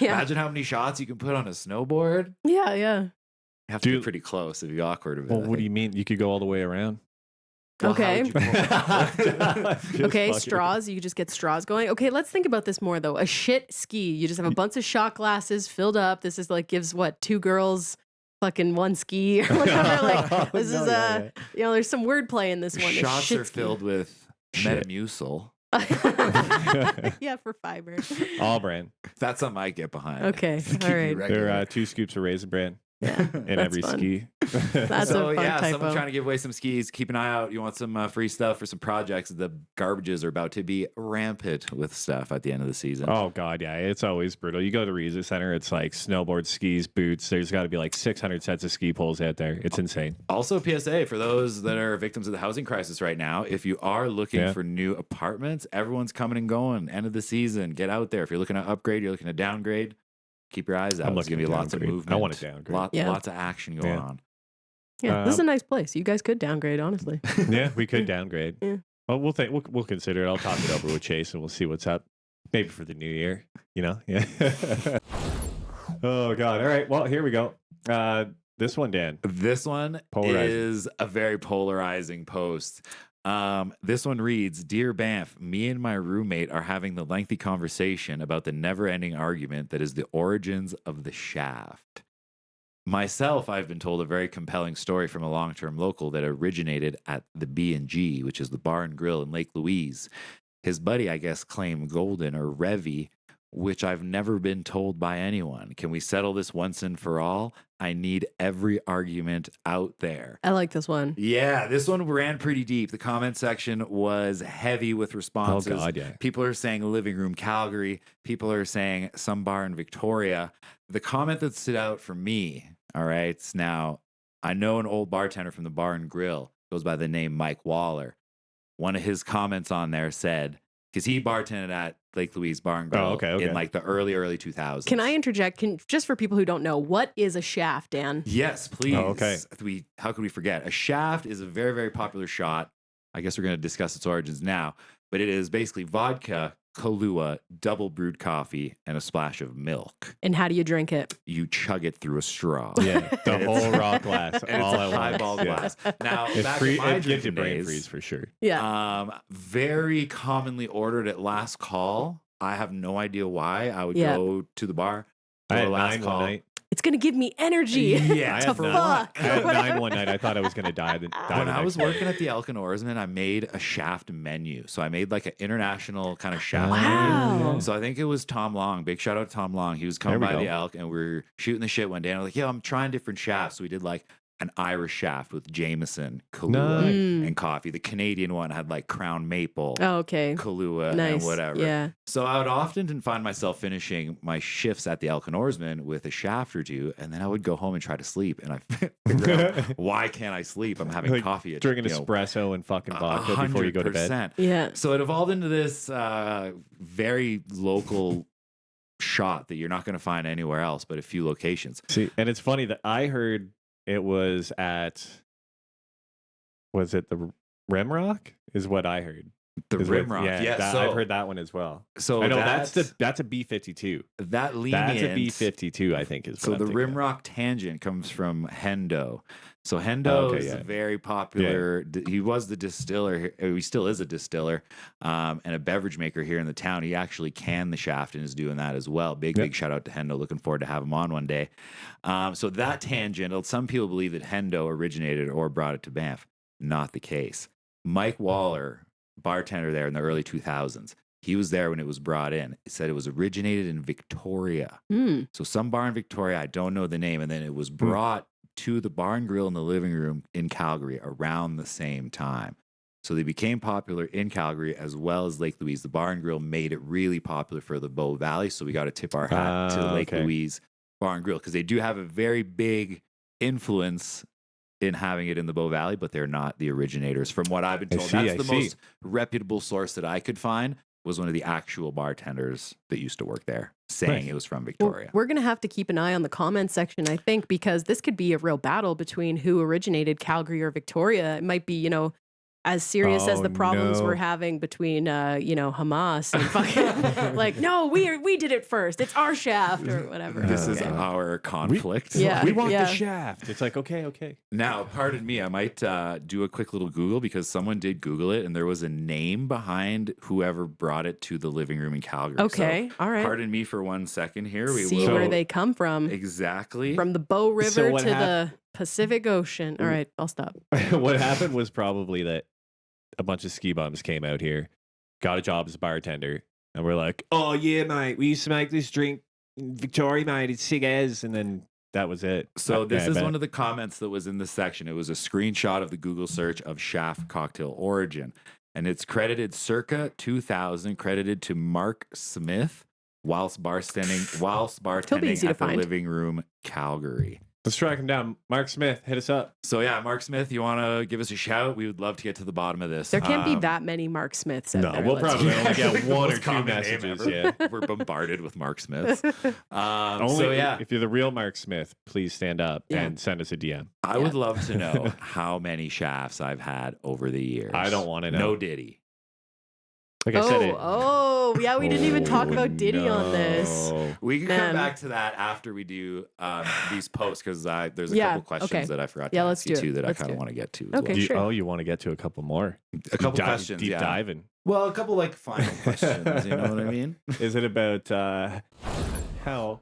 Yeah.
Imagine how many shots you can put on a snowboard.
Yeah.
You have to be pretty close. It'd be awkward.
Well, what do you mean? You could go all the way around.
Well,
okay. Okay,
fucking-
straws. You could just get straws going. Okay, let's think about this more though. A shit ski. You just have a bunch of shot glasses filled up. This is like gives what 2 girls fucking 1 ski or whatever. Like this is you know, there's some wordplay in this one.
Shots are filled with Metamucil.
Yeah, for fiber.
All brand.
That's something I get behind.
Okay,
Keep
all
me
right.
regular.
There are 2 scoops of Raisin Bran
Yeah,
in
that's
every
fun.
ski.
That's
So
a fun
yeah,
typo.
someone trying to give away some skis. Keep an eye out. You want some free stuff for some projects. The garbages are about to be rampant with stuff at the end of the season.
Oh god, yeah, it's always brutal. You go to Reza Center, it's like snowboard, skis, boots. There's got to be like 600 sets of ski poles out there. It's insane.
Also, PSA for those that are victims of the housing crisis right now. If you are looking for new apartments, everyone's coming and going. End of the season, get out there. If you're looking to upgrade, you're looking to downgrade. Keep your eyes out.
I'm
There's
looking
gonna be
to
lots of
downgrade.
movement.
I want to downgrade.
Lots of action going on.
Yeah, this is a nice place. You guys could downgrade, honestly.
Yeah, we could downgrade.
Yeah.
Well, we'll consider it. I'll talk it over with Chase and we'll see what's up. Maybe for the new year, you know? Yeah. Oh god. All right. Well, here we go. This one, Dan.
This one is a very polarizing post. This one reads, Dear Banff, me and my roommate are having the lengthy conversation about the never-ending argument that is the origins of the shaft. Myself, I've been told a very compelling story from a long-term local that originated at the B&G, which is the bar and grill in Lake Louise. His buddy, I guess, claimed Golden or Revy, which I've never been told by anyone. Can we settle this once and for all? I need every argument out there.
I like this one.
Yeah, this one ran pretty deep. The comment section was heavy with responses.
Oh, God, yeah.
People are saying living room Calgary. People are saying some bar in Victoria. The comment that stood out for me, all right, now, I know an old bartender from the bar and grill, goes by the name Mike Waller. One of his comments on there said, because he bartended at Lake Louise Bar and Grill in like the early 2000s.
Can I interject? Just for people who don't know, what is a shaft, Dan?
Yes, please.
Oh, okay.
How could we forget? A shaft is a very, very popular shot. I guess we're going to discuss its origins now, but it is basically vodka, Kahlua, double brewed coffee, and a splash of milk.
And how do you drink it?
You chug it through a straw.
Yeah, the whole raw glass,
And
all
it's
at
a
once.
highball glass. Now, back in my
It gives you
drinking
brain
days,
freeze for sure.
Yeah.
very commonly ordered at last call. I have no idea why. I would go to the bar.
I
go
had
to last
9
call.
one night.
It's going to give me energy.
Yeah,
I
to
had
fuck.
I had 9 one night. I thought I was going to die.
When
the
I was
next day.
working at the Elk and Oarsman, I made a shaft menu. So I made like an international kind of shaft
Wow.
menu. So I think it was Tom Long. Big shout out to Tom Long. He was coming
There we
by
go.
the Elk and we were shooting the shit one day. And I was like, I'm trying different shafts. So we did like an Irish shaft with Jameson, Kahlua,
Nice.
and coffee. The Canadian one had like Crown Maple,
Oh, okay.
Kahlua,
Nice.
and whatever.
Yeah.
So I would often find myself finishing my shifts at the Elk and Oarsman with a shaft or two, and then I would go home and try to sleep. And I figure out, why can't I sleep? I'm having
Like,
coffee. At,
Drinking
you know,
espresso and fucking vodka before you go to bed.
100%.
Yeah.
So it evolved into this very local shot that you're not going to find anywhere else but a few locations.
See, and it's funny that I heard it was the Rimrock is what I heard.
The Rimrock. Yeah,
I've heard that one as well.
So
I know that's a B-52.
That lenient.
That's a B-52, I think is.
So the Rimrock tangent comes from Hendo. So Hendo is a very popular. Yeah. He was the distiller. He still is a distiller, and a beverage maker here in the town. He actually canned the shaft and is doing that as well. Big shout out to Hendo. Looking forward to have him on one day. So that tangent. Some people believe that Hendo originated or brought it to Banff. Not the case. Mike Waller, bartender there in the early 2000s. He was there when it was brought in. It said it was originated in Victoria. So some bar in Victoria, I don't know the name, and then it was brought to the bar and grill in the living room in Calgary around the same time. So they became popular in Calgary as well as Lake Louise. The bar and grill made it really popular for the Bow Valley. So we got to tip our hat to Lake Louise Bar and Grill because they do have a very big influence in having it in the Bow Valley, but they're not the originators. From what I've been told, that's the most reputable source that I could find was one of the actual bartenders that used to work there saying it was from Victoria.
Well, we're going to have to keep an eye on the comment section, I think, because this could be a real battle between who originated Calgary or Victoria. It might be, as serious as the problems we're having between, Hamas and fucking like, no, we did it first. It's our shaft or whatever.
This is our conflict.
We want the shaft. It's like, okay.
Now, pardon me, I might do a quick little Google because someone did Google it and there was a name behind whoever brought it to the living room in Calgary.
Okay, all right.
Pardon me for 1 second here.
We see where they come from.
Exactly.
From the Bow River to the Pacific Ocean. All right, I'll stop.
What happened was probably that a bunch of ski bums came out here, got a job as a bartender, and we're like, oh yeah, mate, we used to make this drink in Victoria, mate, it's sick as, and then that was it.
So this is one of the comments that was in this section. It was a screenshot of the Google search of Shaft cocktail origin, and it's credited circa 2000, credited to Mark Smith whilst bartending at the living room Calgary.
Let's track him down. Mark Smith, hit us up.
So yeah, Mark Smith, you want to give us a shout? We would love to get to the bottom of this.
There can't be that many Mark Smiths out there.
We'll probably only get one or two messages. Yeah.
We're bombarded with Mark Smiths.
If you're the real Mark Smith, please stand up and send us a DM.
I would love to know how many shafts I've had over the years.
I don't want to know.
No Diddy.
Like I said,
we didn't even talk about Diddy on this.
We can come back to that after we do these posts because there's a couple questions that I forgot to ask you too that I kind of want to get to.
Okay, sure.
Oh, you want to get to a couple more?
A couple questions,
deep diving.
Well, a couple final questions. You know what I mean?
Is it about how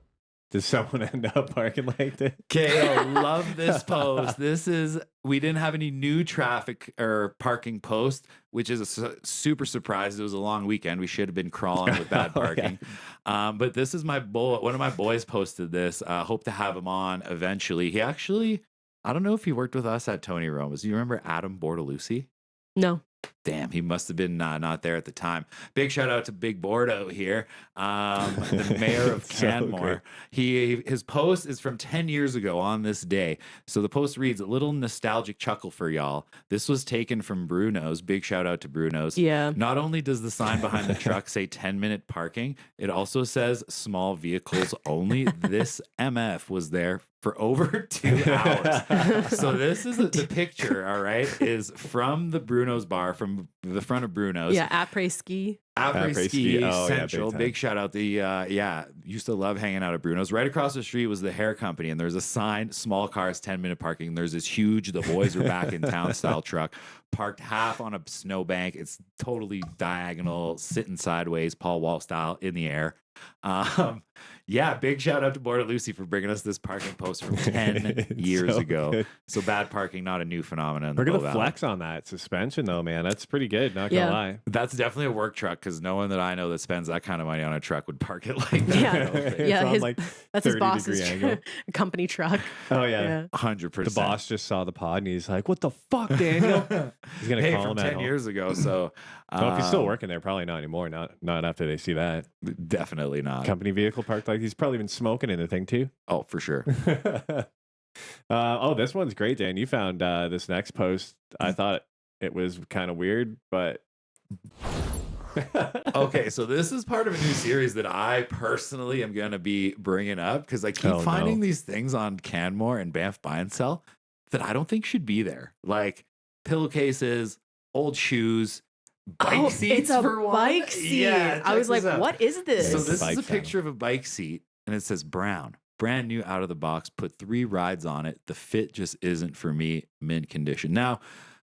does someone end up parking like this?
KO, love this post. We didn't have any new traffic or parking posts, which is a super surprise. It was a long weekend. We should have been crawling with bad parking. But this is one of my boys posted this. Hope to have him on eventually. He actually, I don't know if he worked with us at Tony Roma's. Do you remember Adam Bortolucci?
No.
Damn, he must have been not there at the time. Big shout out to Big Bordo here, the mayor of Canmore. His post is from 10 years ago on this day. So the post reads, a little nostalgic chuckle for y'all. This was taken from Bruno's. Big shout out to Bruno's.
Yeah.
Not only does the sign behind the truck say 10-minute parking, it also says small vehicles only. This MF was there for over 2 hours. So this is the picture, all right, is from the Bruno's bar, from the front of Bruno's.
Yeah, après-ski.
Après-ski Central. Big shout out. Used to love hanging out at Bruno's. Right across the street was the hair company, and there's a sign, small cars, 10-minute parking. There's this huge, the boys are back in town style truck, parked half on a snowbank. It's totally diagonal, sitting sideways, Paul Wall style in the air. Big shout out to Bortolucci for bringing us this parking post from 10 years ago. Good. So bad parking, not a new phenomenon.
We're going to flex on that suspension though, man. That's pretty good. Not going to lie.
That's definitely a work truck because no one that I know that spends that kind of money on a truck would park it like
that. That's his boss's company truck.
Oh yeah.
100%.
The boss just saw the pod and he's like, what the fuck, Daniel? He's going to call him
10 years ago. So
if he's still working there, probably not anymore. Not after they see that.
Definitely not.
Company vehicle parked like he's probably been smoking in the thing too.
Oh, for sure.
This one's great, Dan. You found this next post. I thought it was kind of weird, but
okay, so this is part of a new series that I personally am going to be bringing up because I keep finding these things on Canmore and Banff Buy and Sell that I don't think should be there, like pillowcases, old shoes,
bike seats
it's a
for one.
bike seat.
Yeah,
I was
check
like,
this out.
what is this?
So this
Bike
is a
channel.
picture of a bike seat, and it says brown, brand new, out of the box. Put 3 rides on it. The fit just isn't for me. Mint condition. Now,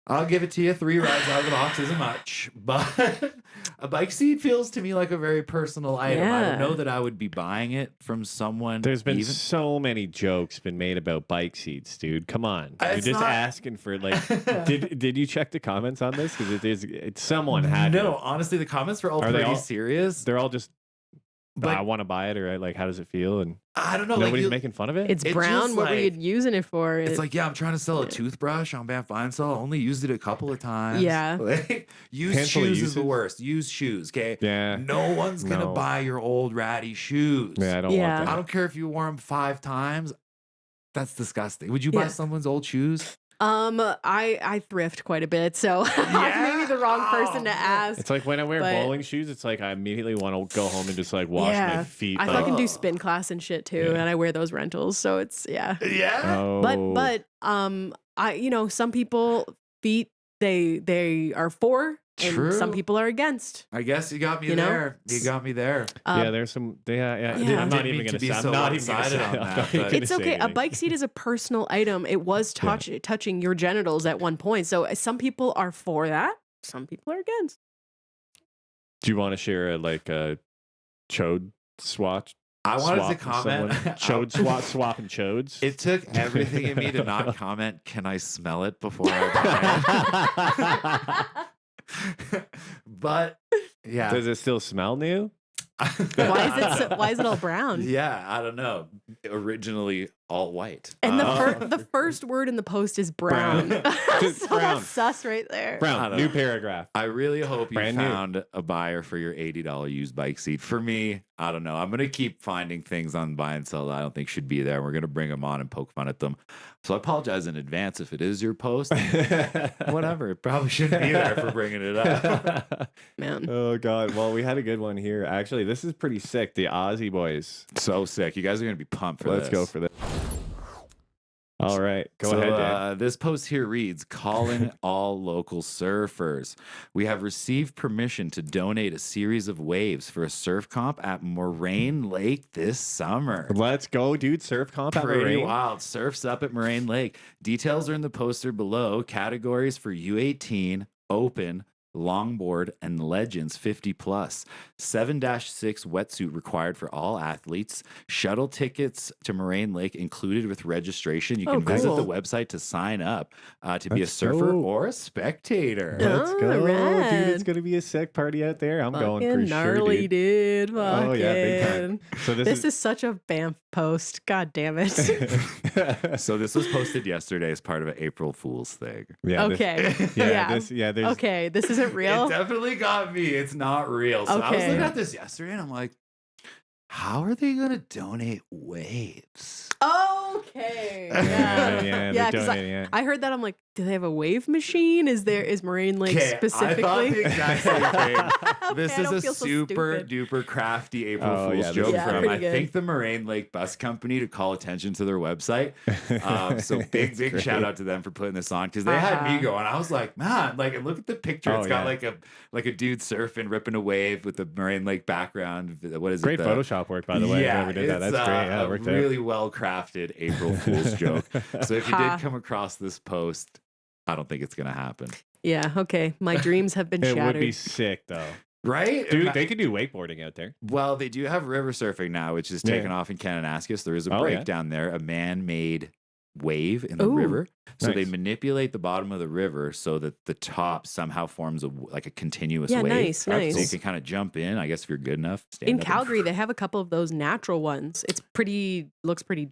I'll give it to you. 3 rides out of the box isn't much, but a bike seat feels to me like a very personal item. I don't know that I would be buying it from someone.
There's been so many jokes been made about bike seats, dude. Come on, you're just asking for like. did you check the comments on this? Because it's someone had.
No, honestly, the comments were all pretty serious.
They're all just.
But
I want to buy it, or like, how does it feel? And
I don't know.
Nobody's making fun of it.
It's brown. What were you using it for?
It's like, yeah, I'm trying to sell a toothbrush on Banff Buy and Sell. I only used it a couple of times.
Yeah.
Like, used shoes is the worst. Used shoes, okay?
Yeah.
No one's going to buy your old ratty shoes.
Yeah, I don't want that.
I don't care if you wore them 5 times. That's disgusting. Would you buy someone's old shoes?
I thrift quite a bit, so I'm maybe the wrong person to ask.
It's like when I wear bowling shoes, it's like I immediately want to go home and just like wash my feet.
I fucking do spin class and shit too, and I wear those rentals, so it's
Yeah.
Oh.
But some people feet they are for. And some people are against.
I guess you got me there. You got me there.
There's some. I'm not even going to say. I'm not even going to say on that.
It's okay. A bike seat is a personal item. It was touching your genitals at one point. So some people are for that. Some people are against.
Do you want to share a chode swatch?
I wanted to comment.
Chode swap and chodes.
It took everything in me to not comment. Can I smell it before I buy it? But yeah,
does it still smell new?
Why is it all brown?
Yeah, I don't know. Originally all white.
And the first word in the post is brown. So
brown.
That's sus right there.
Brown. New paragraph.
I really hope you found a buyer for your $80 used bike seat. For me, I don't know. I'm going to keep finding things on buy and sell that I don't think should be there. We're going to bring them on and poke fun at them. So I apologize in advance if it is your post. Whatever. It probably shouldn't be there for bringing it up.
Man.
Oh, God. Well, we had a good one here. Actually, this is pretty sick. The Aussie boys.
So sick. You guys are going to be pumped for this.
Let's go for this. All right. Go ahead, Dan.
This post here reads, calling all local surfers. We have received permission to donate a series of waves for a surf comp at Moraine Lake this summer.
Let's go, dude. Surf comp at
Pretty
Moraine.
wild. Surfs up at Moraine Lake. Details are in the poster below. Categories for U18, Open, Longboard, and Legends 50 plus. 7-6 wetsuit required for all athletes. Shuttle tickets to Moraine Lake included with registration. You can visit the website to sign up to be a surfer or a spectator.
Let's go,
rad.
dude. It's gonna be a sick party out there. I'm going for
gnarly,
sure,
dude.
Oh yeah, big time. So
this is such a Banff post. God damn it.
So this was posted yesterday as part of an April Fool's thing.
Yeah.
Okay. Okay. This isn't real.
It definitely got me. It's not real. So I was looking at this yesterday and I'm like, how are they going to donate waves?
Okay. Yeah. Because I heard that. I'm like, do they have a wave machine? Is Moraine Lake specifically?
I thought the exact same thing.
Okay,
This is a super duper crafty April Fool's joke from, I think, the Moraine Lake Bus Company to call attention to their website. So big shout out to them for putting this on because they had me going. I was like, man, and look at the picture. It's got like a dude surfing, ripping a wave with the Moraine Lake background. What is
great
it?
Great Photoshop work, by the way.
Yeah,
whoever did that. That's great. Yeah, it worked
really well crafted April Fool's joke. So if you did come across this post, I don't think it's going to happen.
Yeah, okay. My dreams have been shattered.
It would be sick, though.
Right?
Dude, they could do wakeboarding out there.
Well, they do have river surfing now, which is taken off in Kananaskis. There is a break down there, a man-made wave in the river. So they manipulate the bottom of the river so that the top somehow forms a continuous wave.
Nice.
So you can kind of jump in, I guess, if you're good enough.
In Calgary, they have a couple of those natural ones. It's looks pretty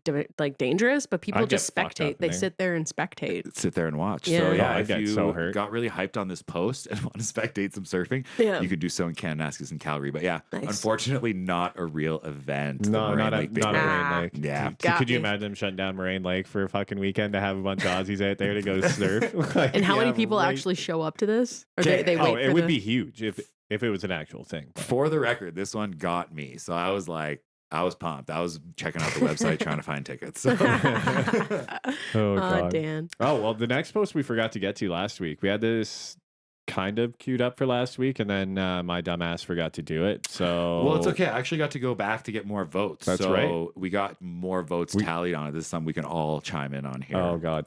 dangerous, but people just spectate. They sit there and spectate.
Sit there and watch.
Yeah.
So yeah,
if you
got really hyped on this post and want to spectate some surfing, you could do so in Kananaskis and Calgary. But yeah, unfortunately not a real event.
No, not a Moraine Lake.
Yeah.
Could you imagine them shutting down Moraine Lake for a fucking weekend to have a bunch of Aussies out there to go surf?
And how many people actually show up to this? Or they wait for
it would be huge if it was an actual thing.
For the record, this one got me. So I was like, I was pumped. I was checking out the website trying to find tickets. So.
Oh, God.
Dan.
Oh, well, the next post we forgot to get to last week. We had this kind of queued up for last week, and then my dumbass forgot to do it. So
well, it's okay. I actually got to go back to get more votes.
That's
so
right.
We got more votes tallied on it. This is something we can all chime in on here.
Oh God.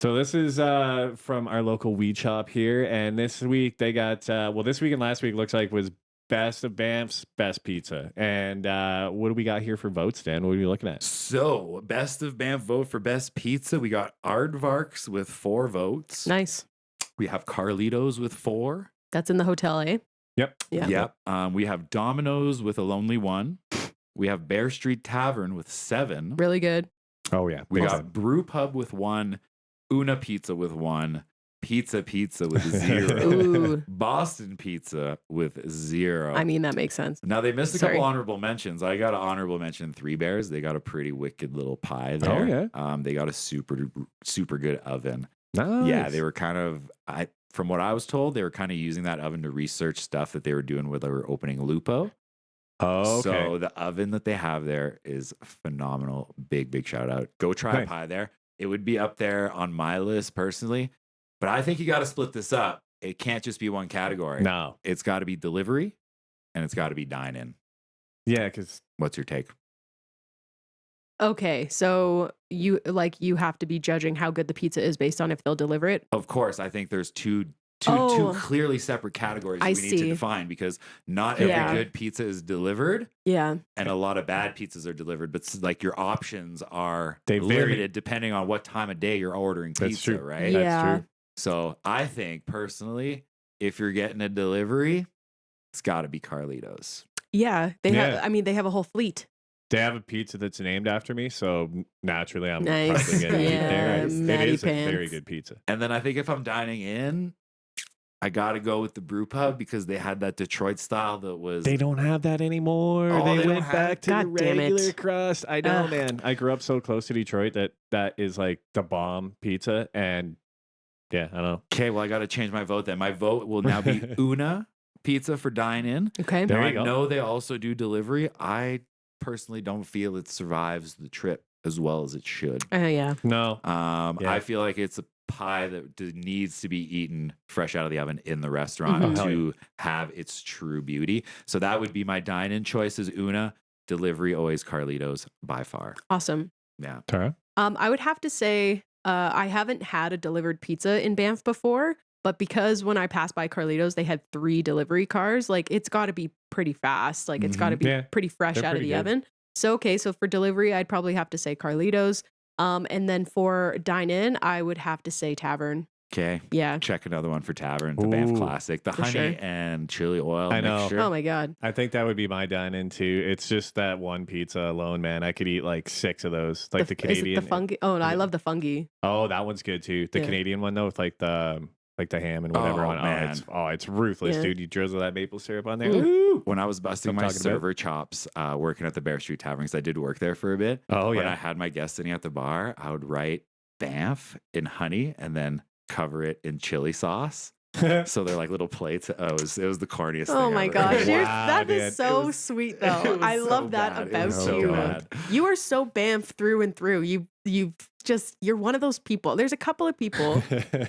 So this is from our local weed shop here, and this week they got this week and last week looks like was best of Banff's best pizza. And what do we got here for votes, Dan? What are we looking at?
So, best of Banff vote for best pizza. We got Aardvarks with 4 votes.
Nice.
We have Carlitos with 4.
That's in the hotel, eh?
Yep.
Yeah.
Yep. We have Domino's with a lonely 1. We have Bear Street Tavern with 7.
Really good.
Oh yeah.
We
Big
got
time.
Brew Pub with 1. Una Pizza with 1. Pizza with 0.
Ooh.
Boston Pizza with 0.
I mean, that makes sense.
Now they missed a
Sorry.
couple honorable mentions. I got an honorable mention. 3 Bears. They got a pretty wicked little pie there.
Oh, yeah.
They got a super good oven.
Nice.
Yeah, they were kind of. From what I was told, they were kind of using that oven to research stuff that they were doing with their opening Lupo.
Oh, okay.
So the oven that they have there is phenomenal. Big shout out. Go try a
Nice.
pie there. It would be up there on my list personally, but I think you got to split this up. It can't just be one category.
No.
It's got to be delivery and it's got to be dine in.
Yeah, because
What's your take?
Okay, so you have to be judging how good the pizza is based on if they'll deliver it.
Of course, I think there's two
Oh.
clearly separate categories
I
we need to
see.
define because not every
Yeah.
good pizza is delivered
Yeah.
and a lot of bad pizzas are delivered, but like your options are
They vary.
limited depending on what time of day you're ordering
That's
pizza,
true.
right?
Yeah.
That's true.
So I think personally, if you're getting a delivery, it's got to be Carlitos.
Yeah. They
Yeah.
have. I mean, they have a whole fleet.
They have a pizza that's named after me, so naturally I'm
Nice.
probably going to eat there.
Yeah,
It
Matty
is a very
Pants.
good pizza.
And then I think if I'm dining in, I got to go with the Brew Pub because they had that Detroit style that was.
They don't have that anymore.
Oh,
they
they don't
went
have
back
it?
to the
God damn it.
regular crust. I know,
Ugh.
man. I grew up so close to Detroit that is like the bomb pizza. And yeah, I don't know.
Okay, well, I got to change my vote then. My vote will now be Una Pizza for dine in.
Okay.
There
Now,
you
I
go.
know they also do delivery. I personally don't feel it survives the trip as well as it should.
Yeah.
No. Yeah.
I feel like it's a pie that needs to be eaten fresh out of the oven in the restaurant
Mhm.
Oh, hell
to have its true beauty. So that would be my dine-in choices. Una, delivery, always Carlitos by far.
Awesome.
Yeah.
Tara?
I would have to say I haven't had a delivered pizza in Banff before, but because when I passed by Carlitos, they had 3 delivery cars. Like it's got to be pretty fast. Like it's got to be
Yeah.
pretty fresh
They're
out of
pretty
the
good.
oven. So okay, so for delivery, I'd probably have to say Carlitos. And then for dine in, I would have to say Tavern.
Okay.
Yeah.
Check another one for Tavern, the Banff
Ooh.
Classic, the
For
honey
sure.
and chili oil
I know.
mixture.
Oh my god.
I think that would be my dine-in too. It's just that one pizza alone, man. I could eat like 6 of those. Like the
Is
Canadian.
it the fungi? Oh, no, I
Yeah.
love the fungi.
Oh, that one's good too. The
Yeah.
Canadian one though, with like the ham and whatever
Oh,
on.
man.
It's ruthless,
Yeah.
dude. You drizzle that maple syrup on there.
Mm.
Ooh.
When I was busting
I'm
my
talking about.
server chops working at the Bear Street Tavern, because I did work there for a bit.
Oh
When I
yeah.
had my guests sitting at the bar, I would write Banff in honey and then cover it in chili sauce. So they're like little plates. Oh, it was the corniest thing.
Oh my
ever.
gosh,
Wow,
that
dude.
is so
It was-
sweet
It
though.
was
I
so
love that
bad. It
about
was so
you.
bad.
You are so Banff through and through. You're one of those people. There's a couple of people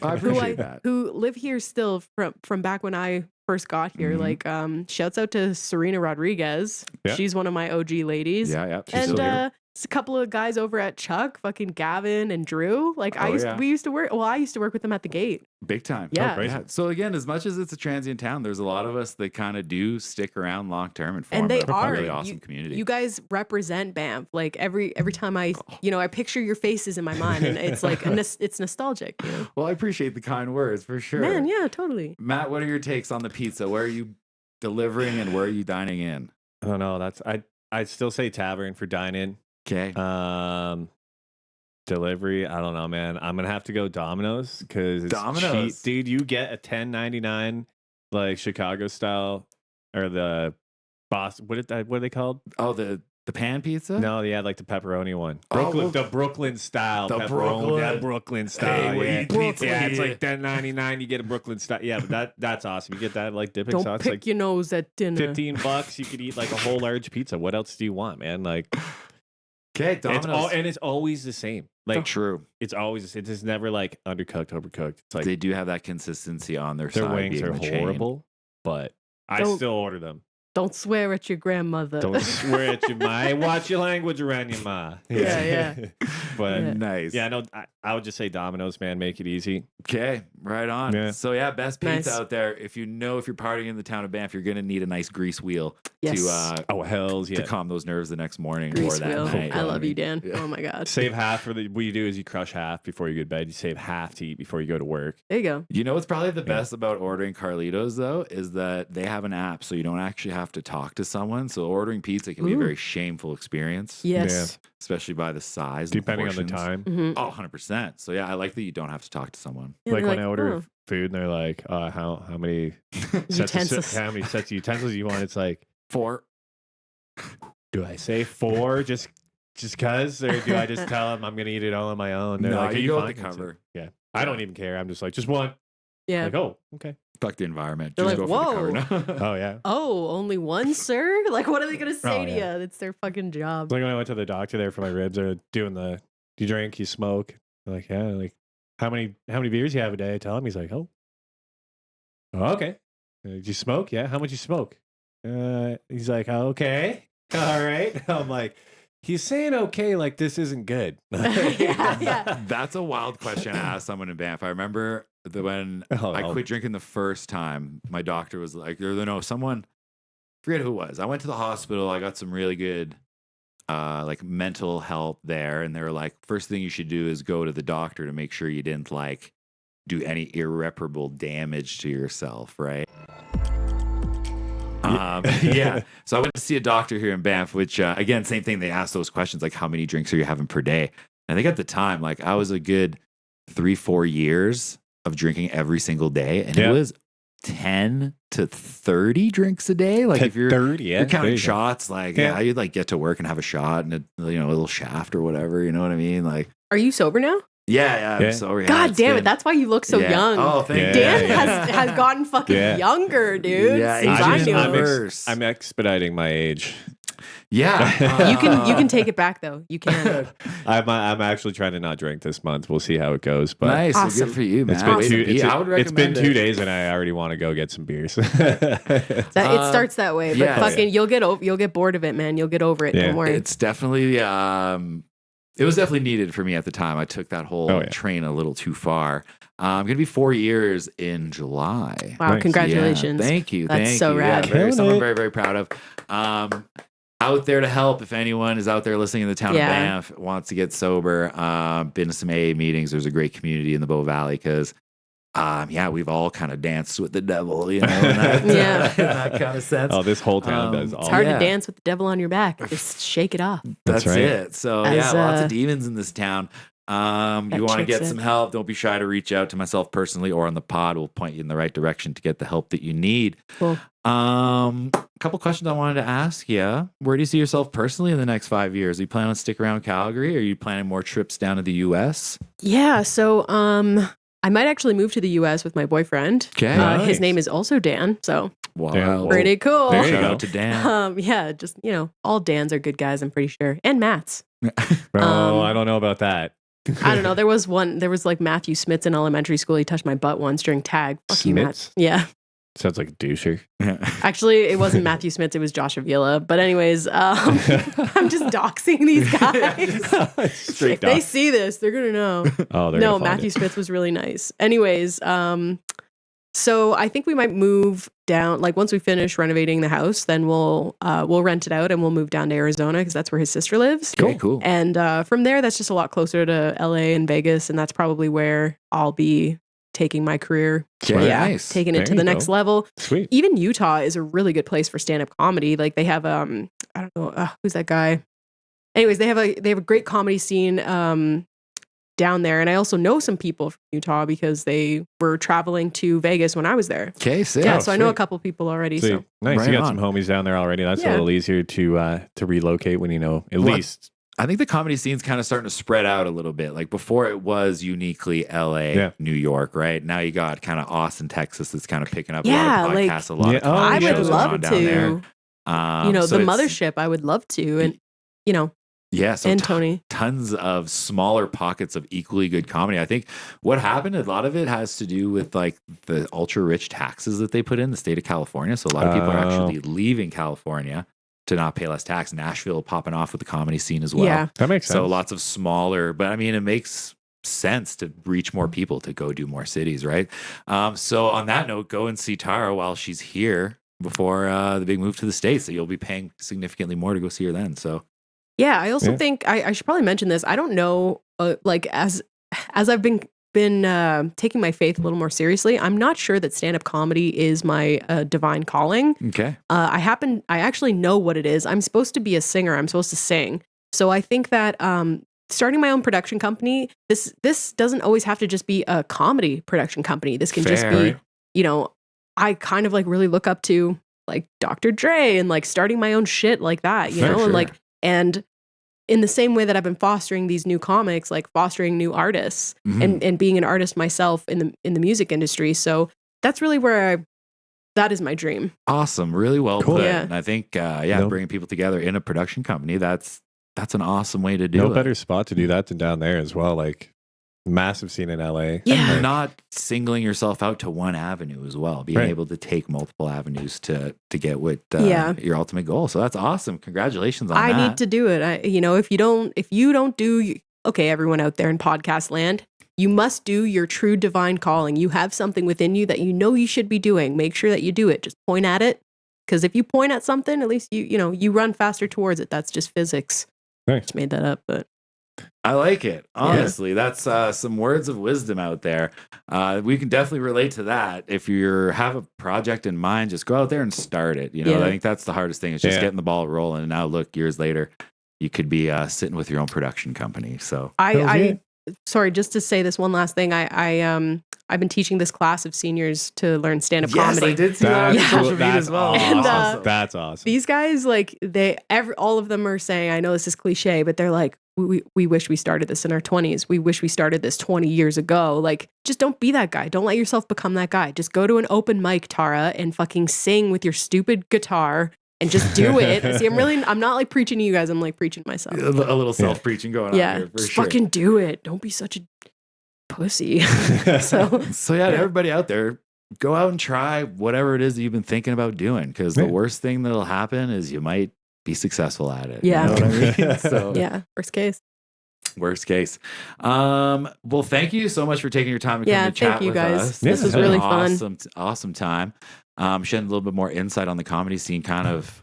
I appreciate that.
who live here still from back when I first got here.
Mhm.
Like shouts out to Serena Rodriguez.
Yeah.
She's one of my OG ladies.
Yeah. She's
And
still here.
it's a couple of guys over at Chuck, fucking Gavin and Drew. Like
Oh, yeah.
we used to work. Well, I used to work with them at the gate.
Big time.
Yeah.
crazy.
So again, as much as it's a transient town, there's a lot of us that kind of do stick around long term and form
And they
a
are
really awesome community.
You guys represent Banff. Like every time I picture your faces in my mind, and it's like it's nostalgic. You know?
Well, I appreciate the kind words for sure.
Man, yeah, totally.
Matt, what are your takes on the pizza? Where are you delivering and where are you dining in?
I don't know. I'd still say Tavern for dine-in.
Okay.
Delivery, I don't know, man. I'm gonna have to go Domino's because it's
Domino's.
cheap, dude. You get a $10.99 like Chicago style or the Boston. What are they called?
Oh, the pan pizza?
No, they had like the pepperoni one.
Oh,
Brooklyn,
well,
the Brooklyn style
the
pepperoni.
Brooklyn.
That Brooklyn style.
Hey, we
yeah.
eat pizza
Yeah, it's
here.
like $10.99. You get a Brooklyn style. Yeah, but that's awesome. You get that like dipping
Don't
sauce.
pick
Like
your nose at dinner.
$15. You could eat like a whole large pizza. What else do you want, man? Like
Okay, Domino's.
It's always the same. Like
true.
It's never like undercooked, overcooked. It's like
They do have that consistency on their side.
their wings
being
are
the chain.
horrible, but I still order them.
Don't swear at your grandmother.
Don't swear at your ma. Watch your language around your ma.
Yeah.
But
nice.
Yeah, no, I would just say Domino's, man. Make it easy.
Okay, right on.
Yeah.
So best pizza
Nice.
out there. If you're partying in the town of Banff, you're gonna need a nice grease wheel
Yes.
to
Hells yeah.
to calm those nerves the next morning
Grease
or that
wheel.
night.
I love you, Dan.
Yeah.
Oh my God.
Save half for what you do is you crush half before you go to bed. You save half to eat before you go to work.
There you go.
You know what's probably the best about ordering Carlitos though is that they have an app, so you don't actually have to talk to someone. So ordering pizza can be a very shameful experience.
Yes.
Especially by the size,
Depending on the
portions.
time.
Mhm.
Oh, 100%. So I like that you don't have to talk to someone.
Yeah,
Like
they're
when I order
oh.
food and they're like, how many
Utensils.
how many sets of utensils you want? It's like
4.
do I say 4 just because, or do I just tell them I'm gonna eat it all on my own? They're
No,
like,
you go
fine?
with the cover.
Yeah, I don't even care. I'm just like, just one.
Yeah.
Like, oh, okay.
Fuck the environment.
They're
Just
like,
go for the cover.
Oh yeah.
Oh, only one, sir? Like, what are they going to say
Oh,
to
yeah.
you? It's their fucking job.
It's like when I went to the doctor there for my ribs, they're doing do you drink, you smoke? I'm like, yeah. Like, how many beers you have a day? I tell him. He's like, oh, okay. Do you smoke? Yeah. How much you smoke? He's like, oh, okay, all right. I'm like, he's saying okay, like this isn't good.
Yeah.
That's a wild question to ask someone in Banff. I remember when I quit drinking the first time, my doctor was like, someone, forget who it was. I went to the hospital. I got some really good like mental help there. And they were like, first thing you should do is go to the doctor to make sure you didn't like do any irreparable damage to yourself, right? Yeah. So I went to see a doctor here in Banff, which again, same thing. They asked those questions like, how many drinks are you having per day? And I think at the time, like I was a good 3-4 years of drinking every single day, and it was 10 to 30 drinks a day. Like if you're
30,
you're counting shots, like you'd like get to work and have a shot and a little shaft or whatever. You know what I mean? Like,
Are you sober now?
Yeah. I'm sorry.
God damn it. That's why you look so young.
Oh, thank you.
Dan has gotten fucking younger, dude.
Yeah,
since I knew him.
I'm expediting my age.
Yeah.
You can take it back though. You can.
I'm actually trying to not drink this month. We'll see how it goes. But
nice.
Awesome.
Well, good for you, man.
It's been 2 days and I already want to go get some beers.
It starts that way, but fucking you'll get bored of it, man. You'll get over it.
Yeah.
Don't worry.
It's definitely it was definitely needed for me at the time. I took that whole train a little too far. I'm going to be 4 years in July.
Wow, congratulations.
Yeah, thank you.
That's so rad.
Something I'm very, very proud of. Out there to help if anyone is out there listening in the town of Banff, wants to get sober. Been to some AA meetings. There's a great community in the Bow Valley because we've all kind of danced with the devil, in that, in that kind of sense.
Oh, this whole town does.
It's hard to dance with the devil on your back. Just shake it off.
That's
right.
it. So lots of demons in this town. You want to get some help, don't be shy to reach out to myself personally or on the pod. We'll point you in the right direction to get the help that you need.
Cool.
A couple questions I wanted to ask you. Where do you see yourself personally in the next 5 years? Are you planning on sticking around Calgary? Or are you planning more trips down to the US?
Yeah. So I might actually move to the US with my boyfriend.
Okay.
His name is also Dan. So
wow.
pretty cool.
Shout out to Dan.
Just, all Dans are good guys, I'm pretty sure. And Matt's.
I don't know about that.
I don't know. There was like Matthew Smits in elementary school. He touched my butt once during tag. Fuck you, Matt.
Smits?
Yeah.
Sounds like a doucher.
Actually, it wasn't Matthew Smits. It was Josh Avila. But anyways, I'm just doxing these guys. If they see this, they're going to know.
Oh, they're
no, Matthew Smits was really nice. Anyways, so I think we might move down. Like once we finish renovating the house, then we'll rent it out and we'll move down to Arizona because that's where his sister lives.
Cool.
And from there, that's just a lot closer to LA and Vegas, and that's probably where I'll be taking my career.
Nice.
Taking it to the next level.
Sweet.
Even Utah is a really good place for stand-up comedy. Like they have I don't know who's that guy. Anyways, they have a great comedy scene down there, and I also know some people from Utah because they were traveling to Vegas when I was there.
Okay, sick.
Yeah, so I know a couple people already. So
nice.
Right
You got
on.
some homies down there already. That's a little easier to relocate when at least.
I think the comedy scene's kind of starting to spread out a little bit. Like before it was uniquely LA, New York, right? Now you got kind of Austin, Texas that's kind of picking up a lot of podcasts, a lot of comedy
I would
shows going
love
on down there.
to. The mothership, I would love to. And
Yeah, so
and Tony.
tons of smaller pockets of equally good comedy. I think what happened, a lot of it has to do with like the ultra rich taxes that they put in the state of California. So a lot of people are actually leaving California to not pay less tax. Nashville popping off with the comedy scene as well.
Yeah.
That makes sense.
So lots of smaller, but I mean, it makes sense to reach more people, to go do more cities, right? So on that note, go and see Tara while she's here before the big move to the States. So you'll be paying significantly more to go see her then. So
Yeah, I also think I should probably mention this. I don't know, like as I've been taking my faith a little more seriously, I'm not sure that stand-up comedy is my divine calling.
okay.
I actually know what it is. I'm supposed to be a singer. I'm supposed to sing. So I think that starting my own production company, this doesn't always have to just be a comedy production company. This can just be, you know, I kind of like really look up to like Dr. Dre and like starting my own shit like that, you know, and like, and in the same way that I've been fostering these new comics, like fostering new artists and being an artist myself in the music industry. So that's really where that is my dream.
Awesome. Really well put.
Yeah.
And I think, bringing people together in a production company, that's an awesome way to do it.
No better spot to do that than down there as well. Like massive scene in LA.
Yeah.
And not singling yourself out to one avenue as well. Being able to take multiple avenues to get what your ultimate goal. So that's awesome. Congratulations on that.
I need to do it. If you don't do, okay, everyone out there in podcast land, you must do your true divine calling. You have something within you that you know you should be doing. Make sure that you do it. Just point at it. Because if you point at something, at least you run faster towards it. That's just physics.
Nice.
Just made that up, but
I like it. Honestly, that's some words of wisdom out there. We can definitely relate to that. If you have a project in mind, just go out there and start it. I think that's the hardest thing. It's just getting the ball rolling. And now look, years later, you could be sitting with your own production company. So
sorry, just to say this one last thing. I've been teaching this class of seniors to learn stand-up comedy.
I did see that on social media as well.
And,
that's awesome.
These guys, like, all of them are saying, I know this is cliche, but they're like, we wish we started this in our 20s. We wish we started this 20 years ago. Like, just don't be that guy. Don't let yourself become that guy. Just go to an open mic, Tara, and fucking sing with your stupid guitar and just do it. See, I'm not like preaching to you guys. I'm like preaching to myself.
A little self-preaching going on here. For
just
sure.
fucking do it. Don't be such a pussy.
So everybody out there, go out and try whatever it is that you've been thinking about doing, because the worst thing that'll happen is you might be successful at it.
Yeah.
You know what I mean? So
yeah, worst case.
Well, thank you so much for taking your time to come to chat
you
with
guys.
us.
This was really fun.
Awesome time. Shedding a little bit more insight on the comedy scene kind of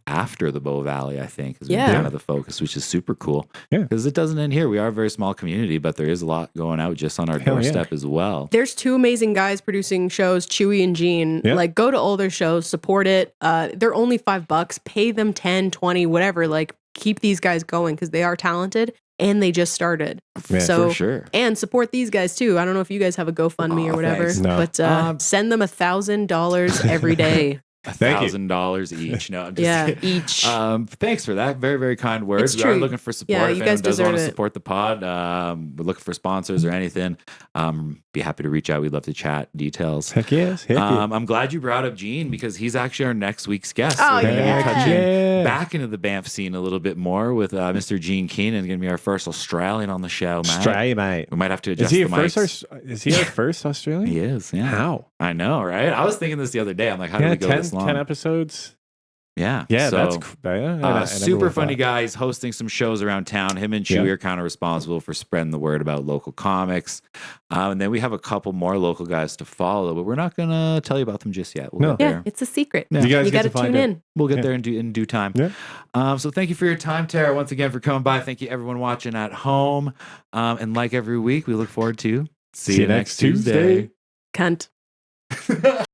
after the Bow Valley, I think, is kind of the focus, which is super cool. Yeah. Because it doesn't end here. We are a very small community, but there is a lot going out just on our doorstep as well.
There's two amazing guys producing shows, Chewy and Gene. Yeah. Like, go to all their shows, support it. They're only $5. Pay them 10, 20, whatever. Like, keep these guys going because they are talented and they just started.
Yeah,
so,
for sure.
And support these guys too. I don't know if you guys have a GoFundMe or whatever, but send them $1,000 every day.
$1,000 each. No, I'm just
each.
Thanks for that. Very, very kind words.
It's
We are
true.
looking for support.
Yeah,
if
you
anyone
guys
does want to
deserve it.
support the pod, we're looking for sponsors or anything. Be happy to reach out. We'd love to chat details.
Heck yes.
I'm glad you brought up Gene because he's actually our next week's guest.
Oh,
We're going to be touching
back
into the Banff scene a little bit more with Mr. Gene Keenan. Going to be our first Australian on the show, Matt.
Australia, mate.
We might have to adjust
Is he
the mics.
Is he our first Australian?
He is. Yeah.
How?
I know, right? I was thinking this the other day. I'm like, how did we go this long?
10 episodes.
Yeah.
So,
that's super funny guy. He's hosting some shows around town. Him and Chewy are kind of responsible for spreading the word about local comics. And then we have a couple more local guys to follow, but we're not going to tell you about them just yet. We'll get there.
It's a secret.
Yeah.
You got to tune in.
We'll get there in due time. Yeah. So thank you for your time, Tara, once again for coming by. Thank you, everyone watching at home. And like every week, we look forward to see you next Tuesday.
Cunt.